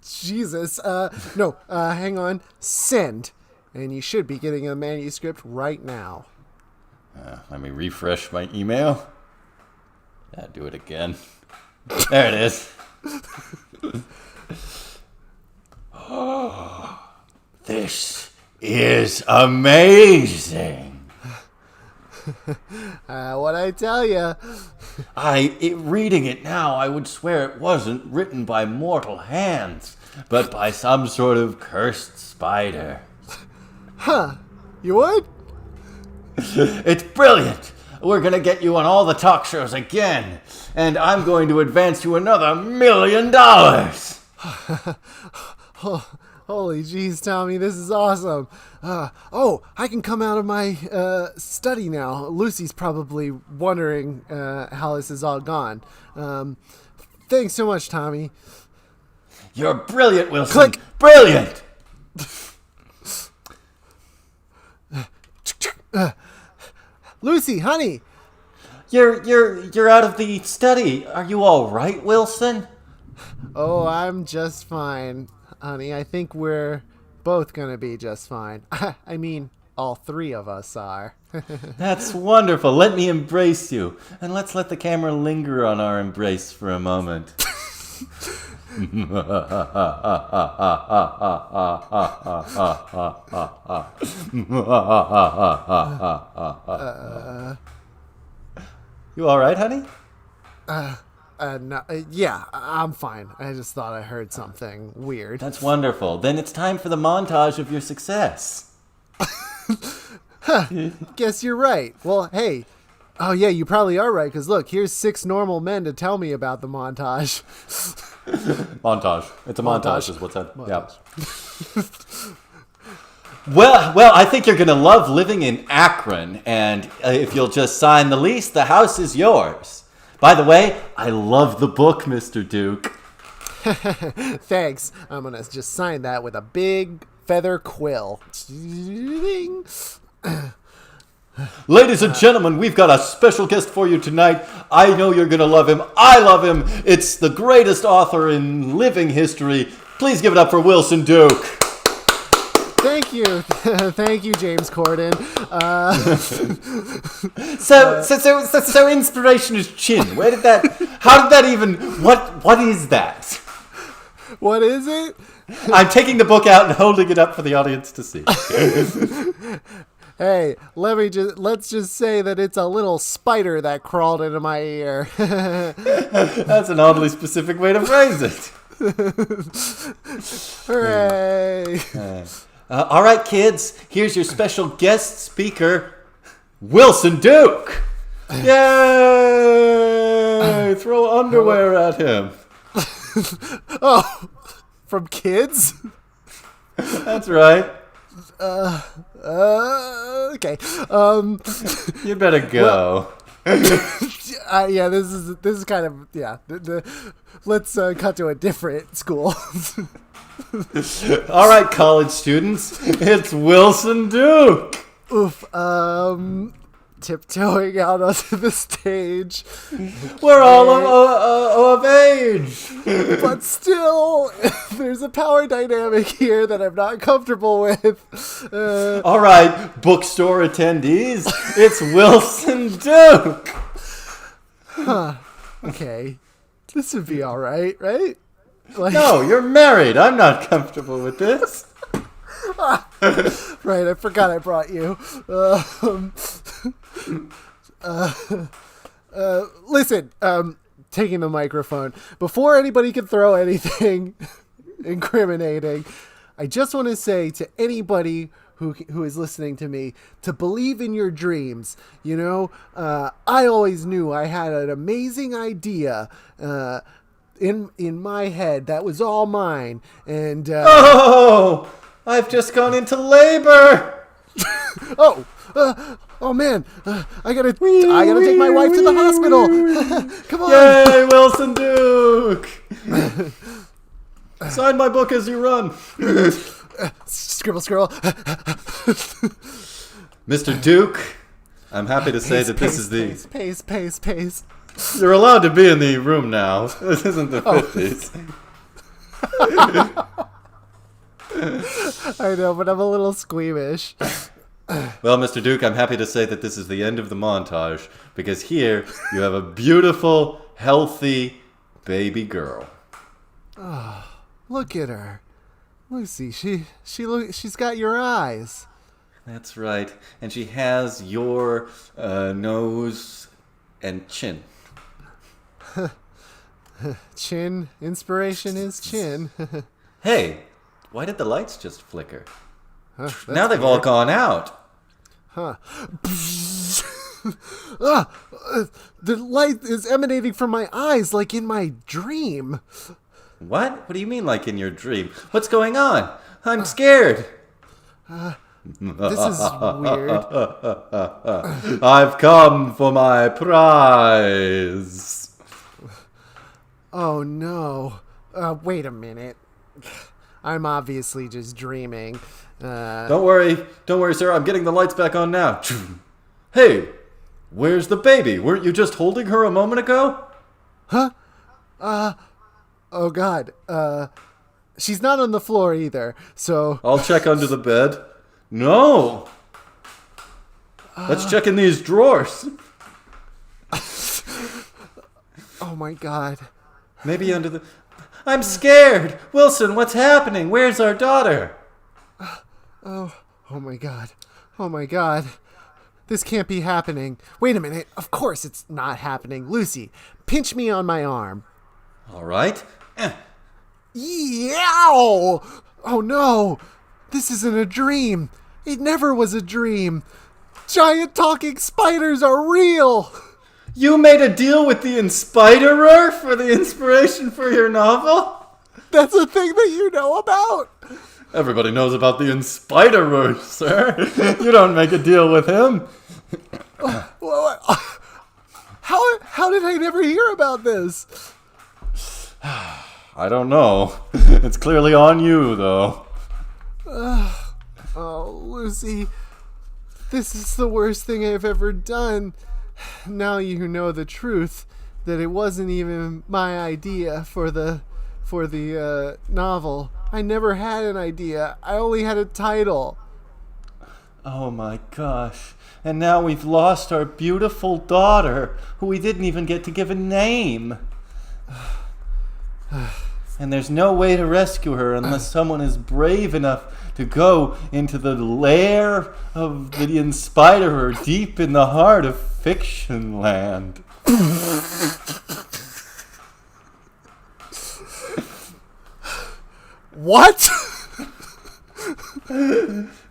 Jesus. No, hang on. Send. And you should be getting a manuscript right now. Let me refresh my email. Do it again. There it is. Oh, this is amazing. What'd I tell you? Reading it now, I would swear it wasn't written by mortal hands, but by some sort of cursed spider. Huh. You would? It's brilliant. We're going to get you on all the talk shows again, and I'm going to advance you another $1 million. Holy jeez, Tommy, this is awesome. I can come out of my study now. Lucy's probably wondering how this is all gone. Thanks so much, Tommy. You're brilliant, Wilson. Click. Brilliant. Lucy, honey. You're out of the study. Are you all right, Wilson? Oh, I'm just fine, honey. I think we're both gonna be just fine. I mean, all three of us are. That's wonderful. Let me embrace you. And let's let the camera linger on our embrace for a moment. You all right, honey? No, yeah, I'm fine. I just thought I heard something weird. That's wonderful. Then it's time for the montage of your success. Guess you're right. Well, hey. Oh, yeah, you probably are right, because look, here's 6 normal men to tell me about the montage. Montage. It's a montage is what's that? Montage. Yeah. Well, I think you're going to love living in Akron, and if you'll just sign the lease, the house is yours. By the way, I love the book, Mr. Duke. Thanks. I'm going to just sign that with a big feather quill. Ladies and gentlemen, we've got a special guest for you tonight. I know you're going to love him. I love him. It's the greatest author in living history. Please give it up for Wilson Duke. Thank you. Thank you, James Corden. So inspiration is chin. How did that even, what is that? What is it? I'm taking the book out and holding it up for the audience to see. Hey, let's just say that it's a little spider that crawled into my ear. That's an oddly specific way to phrase it. Hooray! All right, kids, here's your special guest speaker, Wilson Duke. Yay! Throw underwear at him. Oh, from kids? That's right. Okay. You better go. Yeah, this is kind of, yeah. Let's cut to a different school. All right, college students, it's Wilson Duke. Oof. tiptoeing out onto the stage. We're all of age. But still, there's a power dynamic here that I'm not comfortable with. All right, bookstore attendees, it's Wilson Duke. Okay. This would be all right, right? Like, No, you're married. I'm not comfortable with this. right, I forgot I brought you. Listen, taking the microphone. Before anybody can throw anything incriminating, I just want to say to anybody who is listening to me to believe in your dreams. You know, I always knew I had an amazing idea in my head that was all mine. And Oh, I've just gone into labor. Oh man, I gotta take my wife to the hospital. Come on. Yay, Wilson Duke. Sign my book as you run. Scribble, scroll. Mr. Duke, I'm happy to say that this is the... Pace. You're allowed to be in the room now. This isn't the 50s. I know, but I'm a little squeamish. Well, Mr. Duke, I'm happy to say that this is the end of the montage, because here you have a beautiful, healthy baby girl. Look at her. Lucy, she's got your eyes. That's right. And she has your nose and chin. Chin. Inspiration is chin. Hey, why did the lights just flicker? That's Now they've all gone out. Huh. The light is emanating from my eyes like in my dream. What? What do you mean, like in your dream? What's going on? I'm scared. This is weird. I've come for my prize. Oh no. Wait a minute. I'm obviously just dreaming. Don't worry, sir. I'm getting the lights back on now. Hey, where's the baby? Weren't you just holding her a moment ago? Huh? Oh God. She's not on the floor either, so... I'll check under the bed. No! Let's check in these drawers. Oh my God. Maybe under the... I'm scared! Wilson, what's happening? Where's our daughter? Oh my God. Oh my God. This can't be happening. Wait a minute. Of course it's not happening. Lucy, pinch me on my arm. All right. Yow! Oh no! This isn't a dream. It never was a dream. Giant talking spiders are real. You made a deal with the Inspiderer for the inspiration for your novel? That's a thing that you know about? Everybody knows about the Inspiderer, sir. You don't make a deal with him. How did I never hear about this? I don't know. It's clearly on you, though. Oh, Lucy, this is the worst thing I've ever done. Now you know the truth, that it wasn't even my idea for the novel. I never had an idea. I only had a title. Oh my gosh. And now we've lost our beautiful daughter, who we didn't even get to give a name. And there's no way to rescue her unless someone is brave enough to go into the lair of the Inspiderer deep in the heart of Fictionland. What?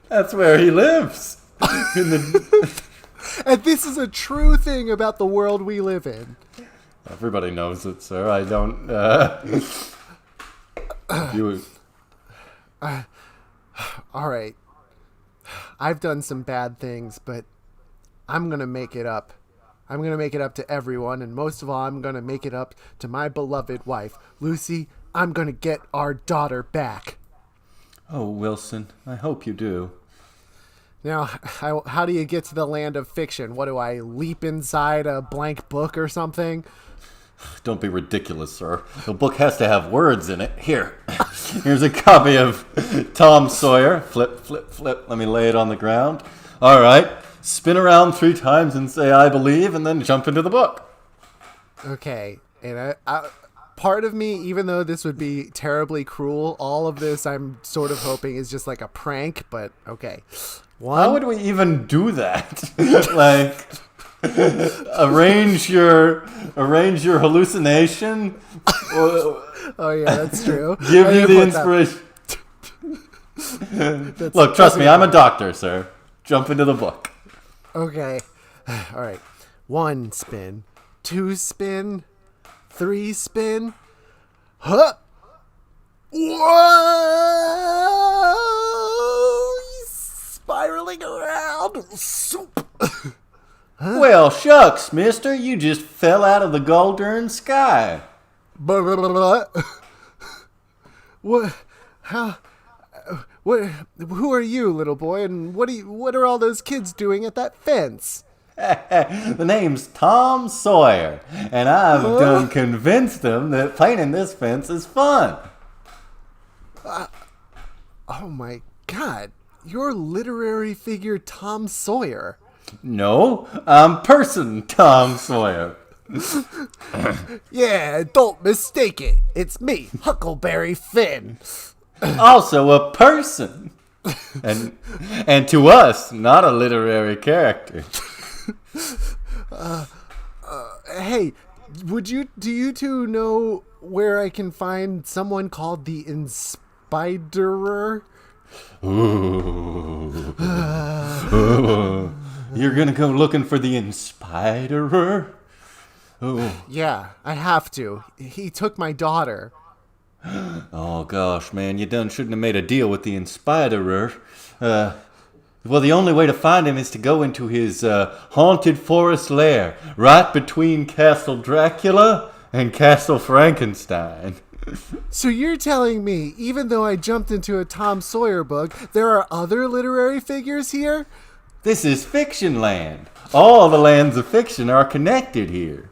That's where he lives. And this is a true thing about the world we live in. Everybody knows it, sir. I don't... All right. I've done some bad things, but I'm going to make it up. I'm going to make it up to everyone, and most of all, I'm going to make it up to my beloved wife. Lucy, I'm going to get our daughter back. Oh, Wilson, I hope you do. Now, how do you get to the land of fiction? What do I leap inside a blank book or something? Don't be ridiculous, sir. The book has to have words in it. Here's a copy of Tom Sawyer. Flip, flip, flip. Let me lay it on the ground. All right. Spin around 3 times and say, I believe, and then jump into the book. Okay. And part of me, even though this would be terribly cruel, all of this I'm sort of hoping is just like a prank, but okay. How would we even do that? Like, arrange your hallucination? Oh yeah, that's true. Give you the inspiration. Look, trust me, I'm a doctor, sir. Jump into the book. Okay. All right. 1 spin. 2 spin. 3 spin. Huh! Whoa! He's spiraling around. Soup. Well, shucks, mister. You just fell out of the golden sky. What? How? What? Who are you, little boy? And what are all those kids doing at that fence? The name's Tom Sawyer, and I've done convinced them that painting this fence is fun. Oh my God! You're literary figure Tom Sawyer. No, I'm person Tom Sawyer. Yeah, don't mistake it. It's me, Huckleberry Finn. Also a person. And to us, not a literary character. Hey, do you two know where I can find someone called the Inspiderer? You're gonna go looking for the Inspiderer? Oh. Yeah, I have to. He took my daughter. Oh gosh, man, you shouldn't have made a deal with the Inspiderer. Well, the only way to find him is to go into his haunted forest lair, right between Castle Dracula and Castle Frankenstein. So you're telling me, even though I jumped into a Tom Sawyer book, there are other literary figures here? This is Fictionland. All the lands of fiction are connected here.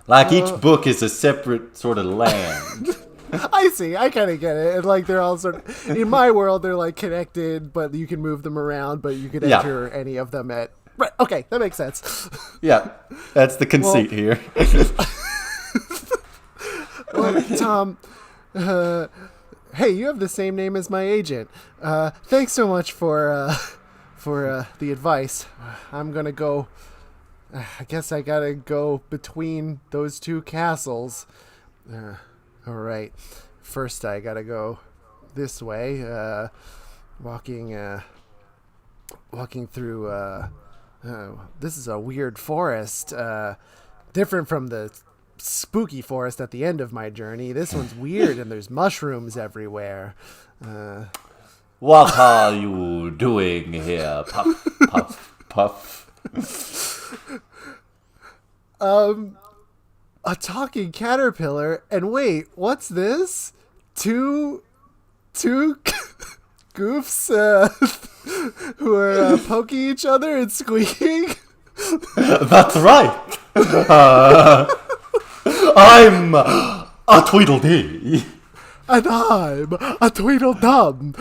Like each book is a separate sort of land. I see. I kind of get it. And like they're all sort of, in my world, they're like connected, but you can move them around, but you could enter any of them at. Right. Okay, that makes sense. Yeah, that's the conceit here. Well, Tom, hey, you have the same name as my agent. Thanks so much for the advice. I'm gonna go. I guess I gotta go between those 2 castles. All right. First, I gotta go this way. Walking through. This is a weird forest. Different from the spooky forest at the end of my journey. This one's weird, and there's mushrooms everywhere. What are you doing here? Puff, puff, puff. A talking caterpillar, and wait, what's this? Two goofs who are poking each other and squeaking? That's right. I'm a Tweedledee. And I'm a Tweedledum.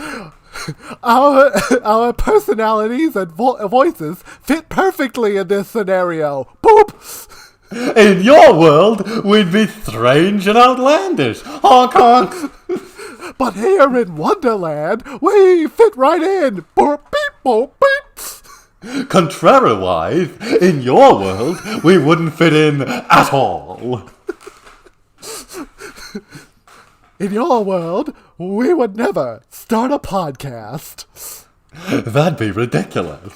Our personalities and voices fit perfectly in this scenario. Boop! In your world, we'd be strange and outlandish. Honk, honk. But here in Wonderland, we fit right in. Boop, beep, boop, beep. Contrariwise, in your world, we wouldn't fit in at all. In your world, we would never start a podcast. That'd be ridiculous.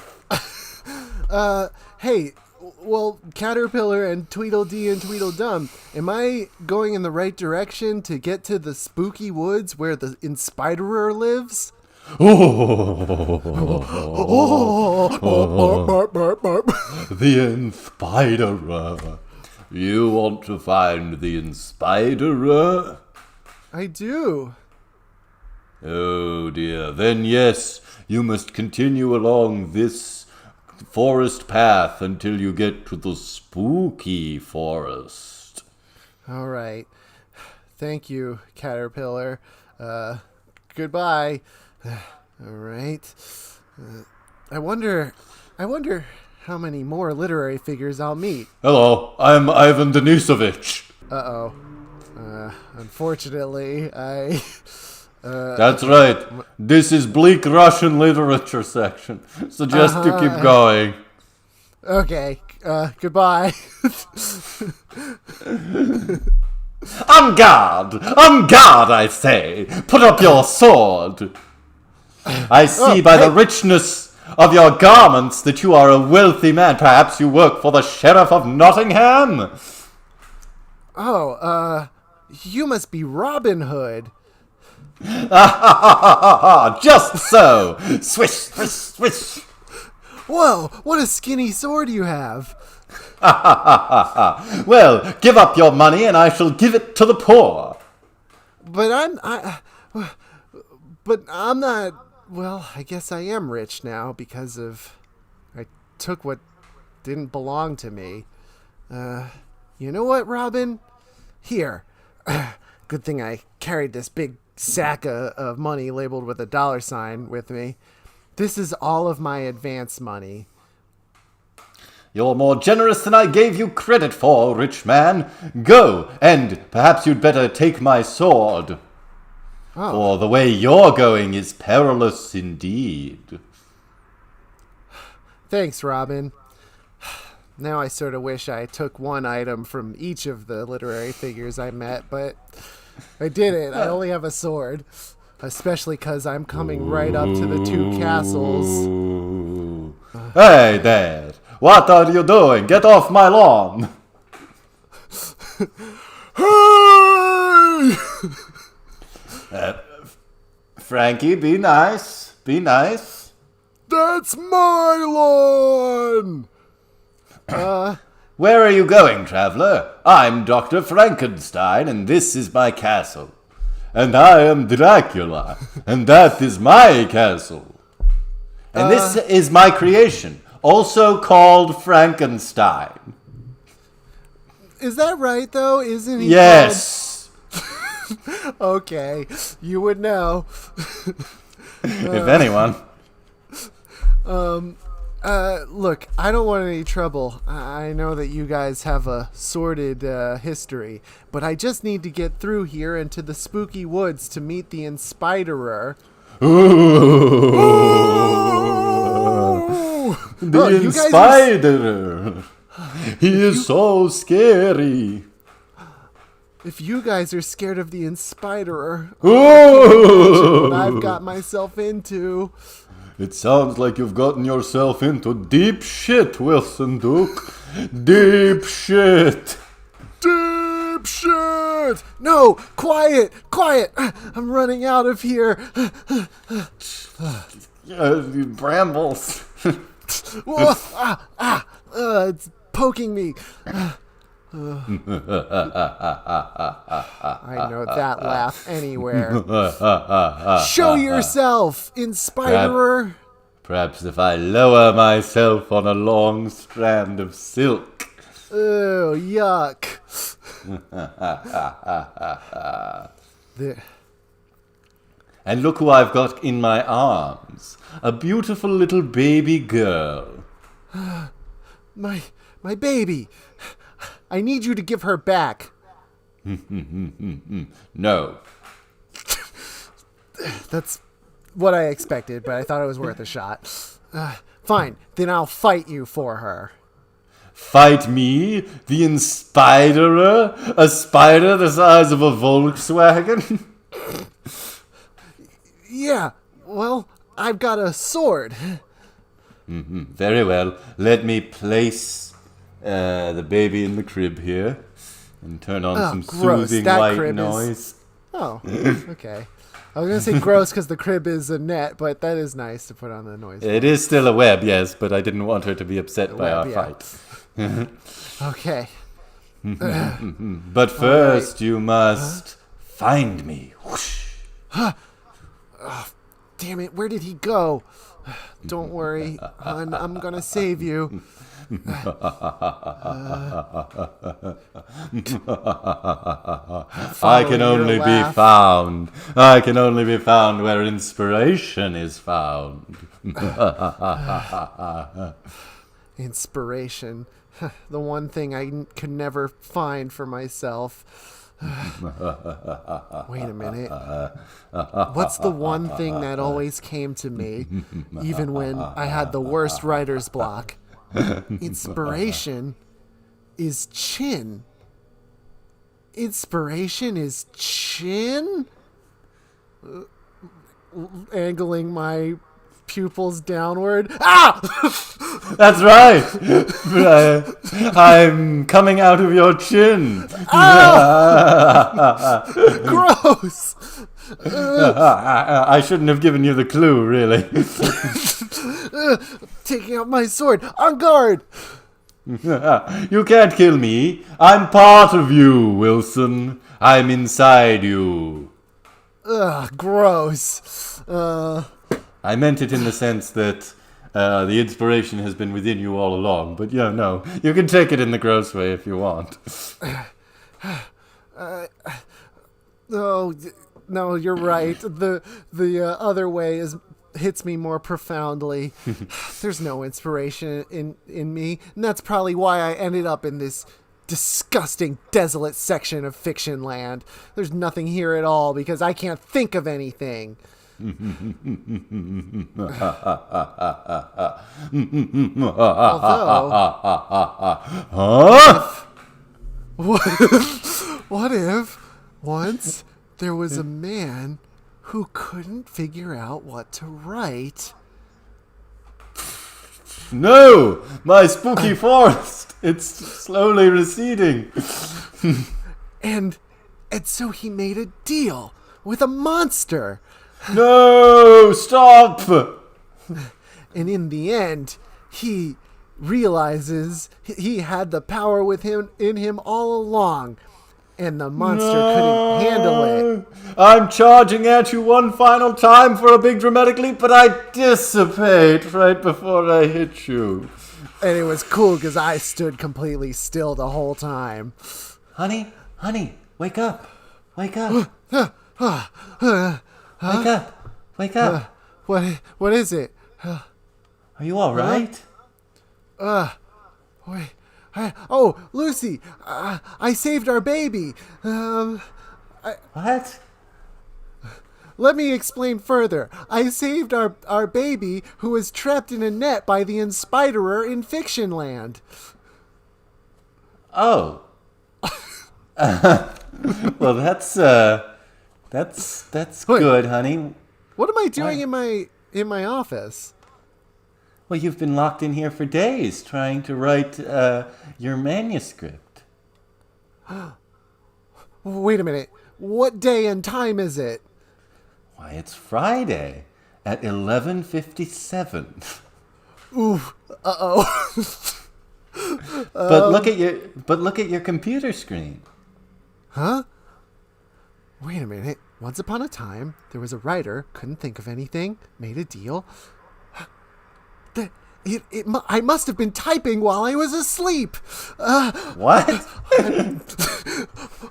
Hey, well, Caterpillar and Tweedledee and Tweedledum, am I going in the right direction to get to the spooky woods where the Inspiderer lives? The Inspiderer. You want to find the Inspiderer? I do. Oh dear. Then yes, You must continue along this forest path until you get to the spooky forest. All right. Thank you, Caterpillar. Goodbye. All right. I wonder how many more literary figures I'll meet. Hello, I'm Ivan Denisovich. Uh-oh. Unfortunately, That's right. This is bleak Russian literature section. Suggest you keep going. Okay. Goodbye. On guard! On guard, I say! Put up your sword! I see by the richness of your garments that you are a wealthy man. Perhaps you work for the Sheriff of Nottingham? Oh, you must be Robin Hood. Just so! Swish, swish, swish! Whoa, what a skinny sword you have. Well, give up your money and I shall give it to the poor. But I'm not, well, I guess I am rich now because I took what didn't belong to me. You know what, Robin? Here. Good thing I carried this big sack of money labeled with a $sign with me. This is all of my advance money. You're more generous than I gave you credit for, rich man. Go, and perhaps you'd better take my sword. Oh. For the way you're going is perilous indeed. Thanks, Robin. Now I sort of wish I took one item from each of the literary figures I met, but I didn't. I only have a sword. Especially because I'm coming right up to the two castles. Hey there! What are you doing? Get off my lawn! Hey! Frankie, be nice. Be nice. That's my lawn! Where are you going, traveler? I'm Dr. Frankenstein, and this is my castle. And I am Dracula, and that is my castle. And this is my creation, also called Frankenstein. Is that right, though? Isn't he? Yes. Okay, you would know. If anyone. Look, I don't want any trouble. I know that you guys have a sordid history, but I just need to get through here into the spooky woods to meet the Inspiderer. Ooh. The Inspiderer. He is so scary. If you guys are scared of the Inspiderer, what I've got myself into. It sounds like you've gotten yourself into deep shit, Wilson Duke. Deep shit. Deep shit. No, quiet. I'm running out of here. Brambles. It's poking me. I know that laugh anywhere. Show yourself, Inspiderer. Perhaps if I lower myself on a long strand of silk. Oh, yuck. And look who I've got in my arms. A beautiful little baby girl. My baby. I need you to give her back. No. That's what I expected, but I thought it was worth a shot. Fine, then I'll fight you for her. Fight me? The Inspiderer? A spider the size of a Volkswagen? Yeah, well, I've got a sword. Very well. Let me place the baby in the crib here and turn on some gross. soothing That white crib noise. Oh, okay. I was going to say gross because the crib is a net, but that is nice to put on the noise. It is still a web, yes, but I didn't want her to be upset by our fight. Okay. But first, you must find me. Whoosh. Damn Damn it, where did he go? Don't worry, hon, I'm gonna save you. I can only be found. I can only be found where inspiration is found. Inspiration. The one thing I could never find for myself. Wait a minute. What's the one thing that always came to me, even when I had the worst writer's block? Inspiration is chin. Inspiration is chin? Angling my pupils downward. Ah! That's right. I'm coming out of your chin. Gross. I shouldn't have given you the clue, really. Taking out my sword. On guard. You can't kill me. I'm part of you, Wilson. I'm inside you. Ugh, gross. I meant it in the sense that the inspiration has been within you all along. But yeah, no, you can take it in the gross way if you want. No, you're right. The other way hits me more profoundly. There's no inspiration in me, and that's probably why I ended up in this disgusting, desolate section of Fictionland. There's nothing here at all because I can't think of anything. Although, what if once there was a man who couldn't figure out what to write? No, my spooky forest. It's slowly receding. And so he made a deal with a monster. No, stop. And in the end, he realizes he had the power in him all along. And the monster couldn't handle it. I'm charging at you one final time for a big dramatic leap, but I dissipate right before I hit you. And it was cool because I stood completely still the whole time. Honey, wake up. Wake up. Wake up. What is it? Are you all right? Wait. Oh, Lucy, I saved our baby. What? Let me explain further. I saved our baby who was trapped in a net by the Inspiderer in Fictionland. Oh. Well, that's good, honey. What am I doing in my office? Well, you've been locked in here for days trying to write your manuscript. Wait a minute. What day and time is it? Why, it's Friday at 11:57. Ooh. Uh-oh. But look at your computer screen. Huh? Wait a minute. Once upon a time, there was a writer, couldn't think of anything, made a deal. I must have been typing while I was asleep. What?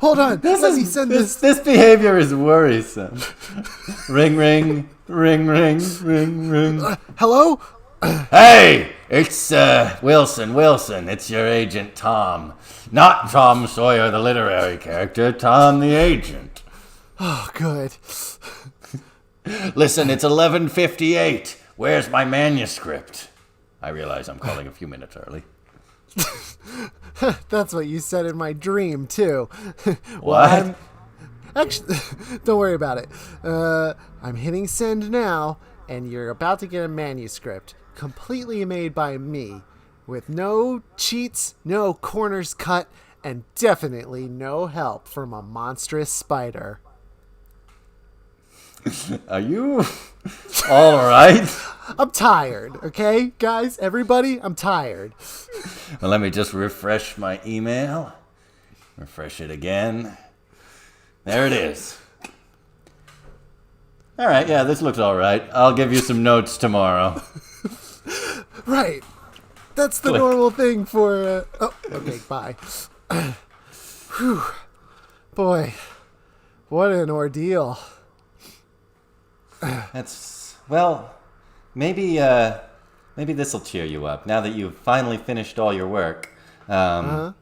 Hold on. Let me send this. This behavior is worrisome. Ring, ring, ring, ring, ring, ring. Hello? Hey, it's Wilson. It's your agent, Tom. Not Tom Sawyer, the literary character. Tom, the agent. Oh, good. Listen, it's 11:58. Where's my manuscript? I realize I'm calling a few minutes early. That's what you said in my dream, too. What? Actually, don't worry about it. I'm hitting send now, and you're about to get a manuscript completely made by me, with no cheats, no corners cut, and definitely no help from a monstrous spider. Are you all right? I'm tired, okay? Guys, everybody, I'm tired. Well, let me just refresh my email. Refresh it again. There it is. All right, yeah, this looks all right. I'll give you some notes tomorrow. Right. That's the Click. normal thing for... Oh, okay, bye. Whew. Boy, what an ordeal. That's, well, maybe this will cheer you up. Now that you've finally finished all your work, I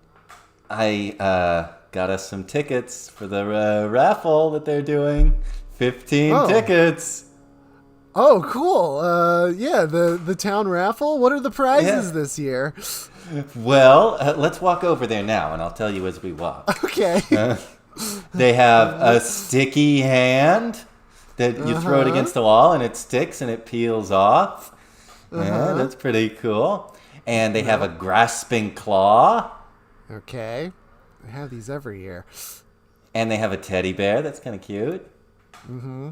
got us some tickets for the raffle that they're doing. 15 tickets. Oh, cool. Yeah, the town raffle. What are the prizes this year? Well, let's walk over there now, and I'll tell you as we walk. Okay. They have a sticky hand that you throw it against the wall, and it sticks and it peels off. Yeah, that's pretty cool. And they have a grasping claw. Okay. I have these every year. And they have a teddy bear. That's kind of cute. Mm-hmm.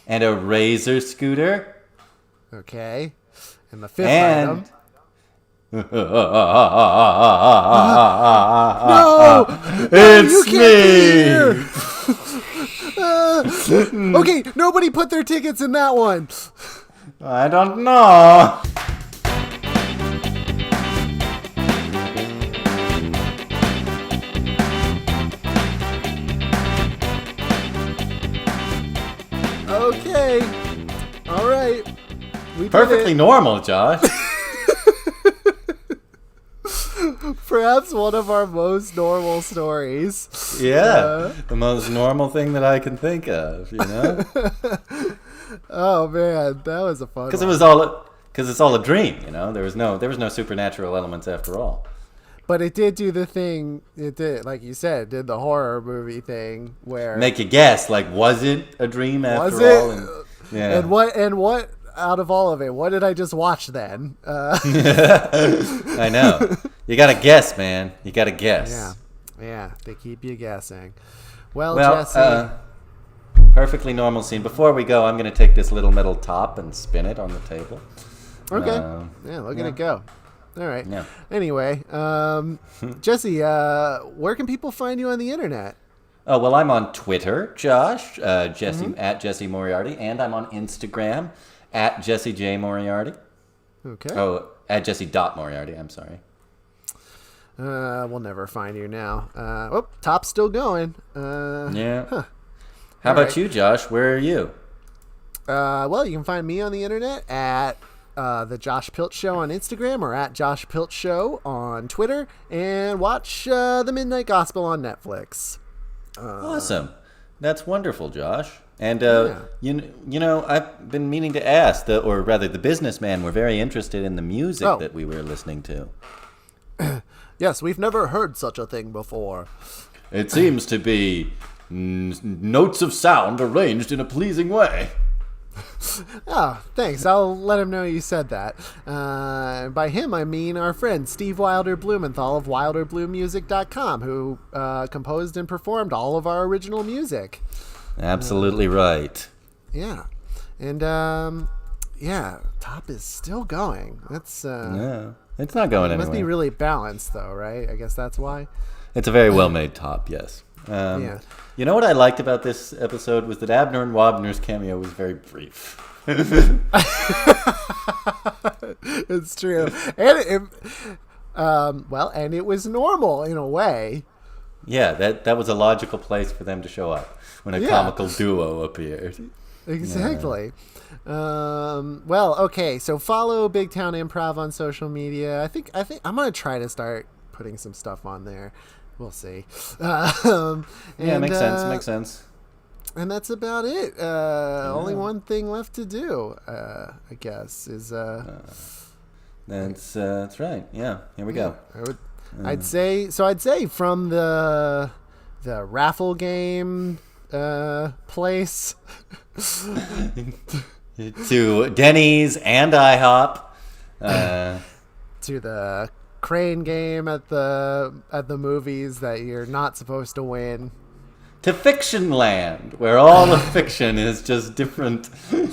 And a razor scooter. Okay. And the fifth item. No! It's me! Okay, nobody put their tickets in that one. I don't know. Okay. All right. We Perfectly normal, Josh. Perhaps one of our most normal stories. Yeah. The most normal thing that I can think of, you know? Oh man, that was a fun. Because it's all a dream, you know. There was no supernatural elements after all. But it did do the thing. It did, like you said, it did the horror movie thing where Make you guess, like, was it a dream after was all? it? Yeah. And what out of all of it? What did I just watch then? I know. You gotta guess, man. You gotta guess. Yeah. They keep you guessing. Well, Well, Jesse. perfectly normal scene. Before we go, I'm gonna take this little metal top and spin it on the table. Okay. Yeah, Look at it go. All right. Yeah. Anyway, Jesse, where can people find you on the internet? Oh, well, I'm on Twitter, Josh, Jesse at Jesse Moriarty, and I'm on Instagram at Jesse J Moriarty. Okay. Oh, at Jesse.Moriarty, I'm sorry. We'll never find you now. Top's still going. Yeah. Huh. How about right. you, Josh? Where are you? Well, you can find me on the internet at the Josh Pilch Show on Instagram or at Josh Pilch Show on Twitter, and watch The Midnight Gospel on Netflix. Awesome. That's wonderful, Josh. And Yeah. you know, I've been meaning to ask, or rather, the businessman were very interested in the music that we were listening to. Yes, we've never heard such a thing before. It seems to be notes of sound arranged in a pleasing way. Oh, thanks. I'll let him know you said that. By him, I mean our friend Steve Wilder Blumenthal of WilderBlueMusic.com, who composed and performed all of our original music. Absolutely right. Yeah. And, Top is still going. That's, Yeah. It's not going it anywhere. must be really balanced, though, right? I guess that's why. It's a very well-made top, yes. Yeah. You know what I liked about this episode was that Abner and Wabner's cameo was very brief. It's true. And and it was normal in a way. Yeah, that was a logical place for them to show up when a comical duo appeared. Exactly. Okay. So follow Big Town Improv on social media. I think I'm gonna try to start putting some stuff on there. We'll see. Makes sense. Makes sense. And that's about it. Only one thing left to do, I guess, is. That's right. Yeah. Here we go. I'd say from the raffle game place to Denny's and IHOP. To the crane game at the movies that you're not supposed to win. To Fictionland, where all of fiction is just different,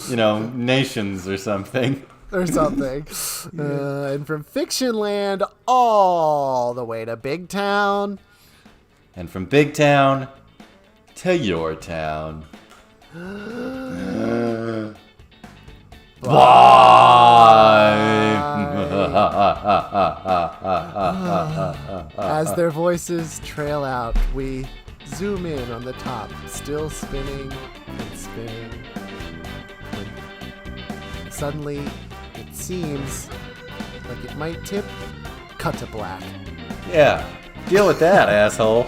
nations or something. And from Fictionland all the way to Big Town. And from Big Town to your town. As their voices trail out, we zoom in on the top, still spinning and spinning. And suddenly, it seems like it might tip. Cut to black. Yeah, deal with that, asshole.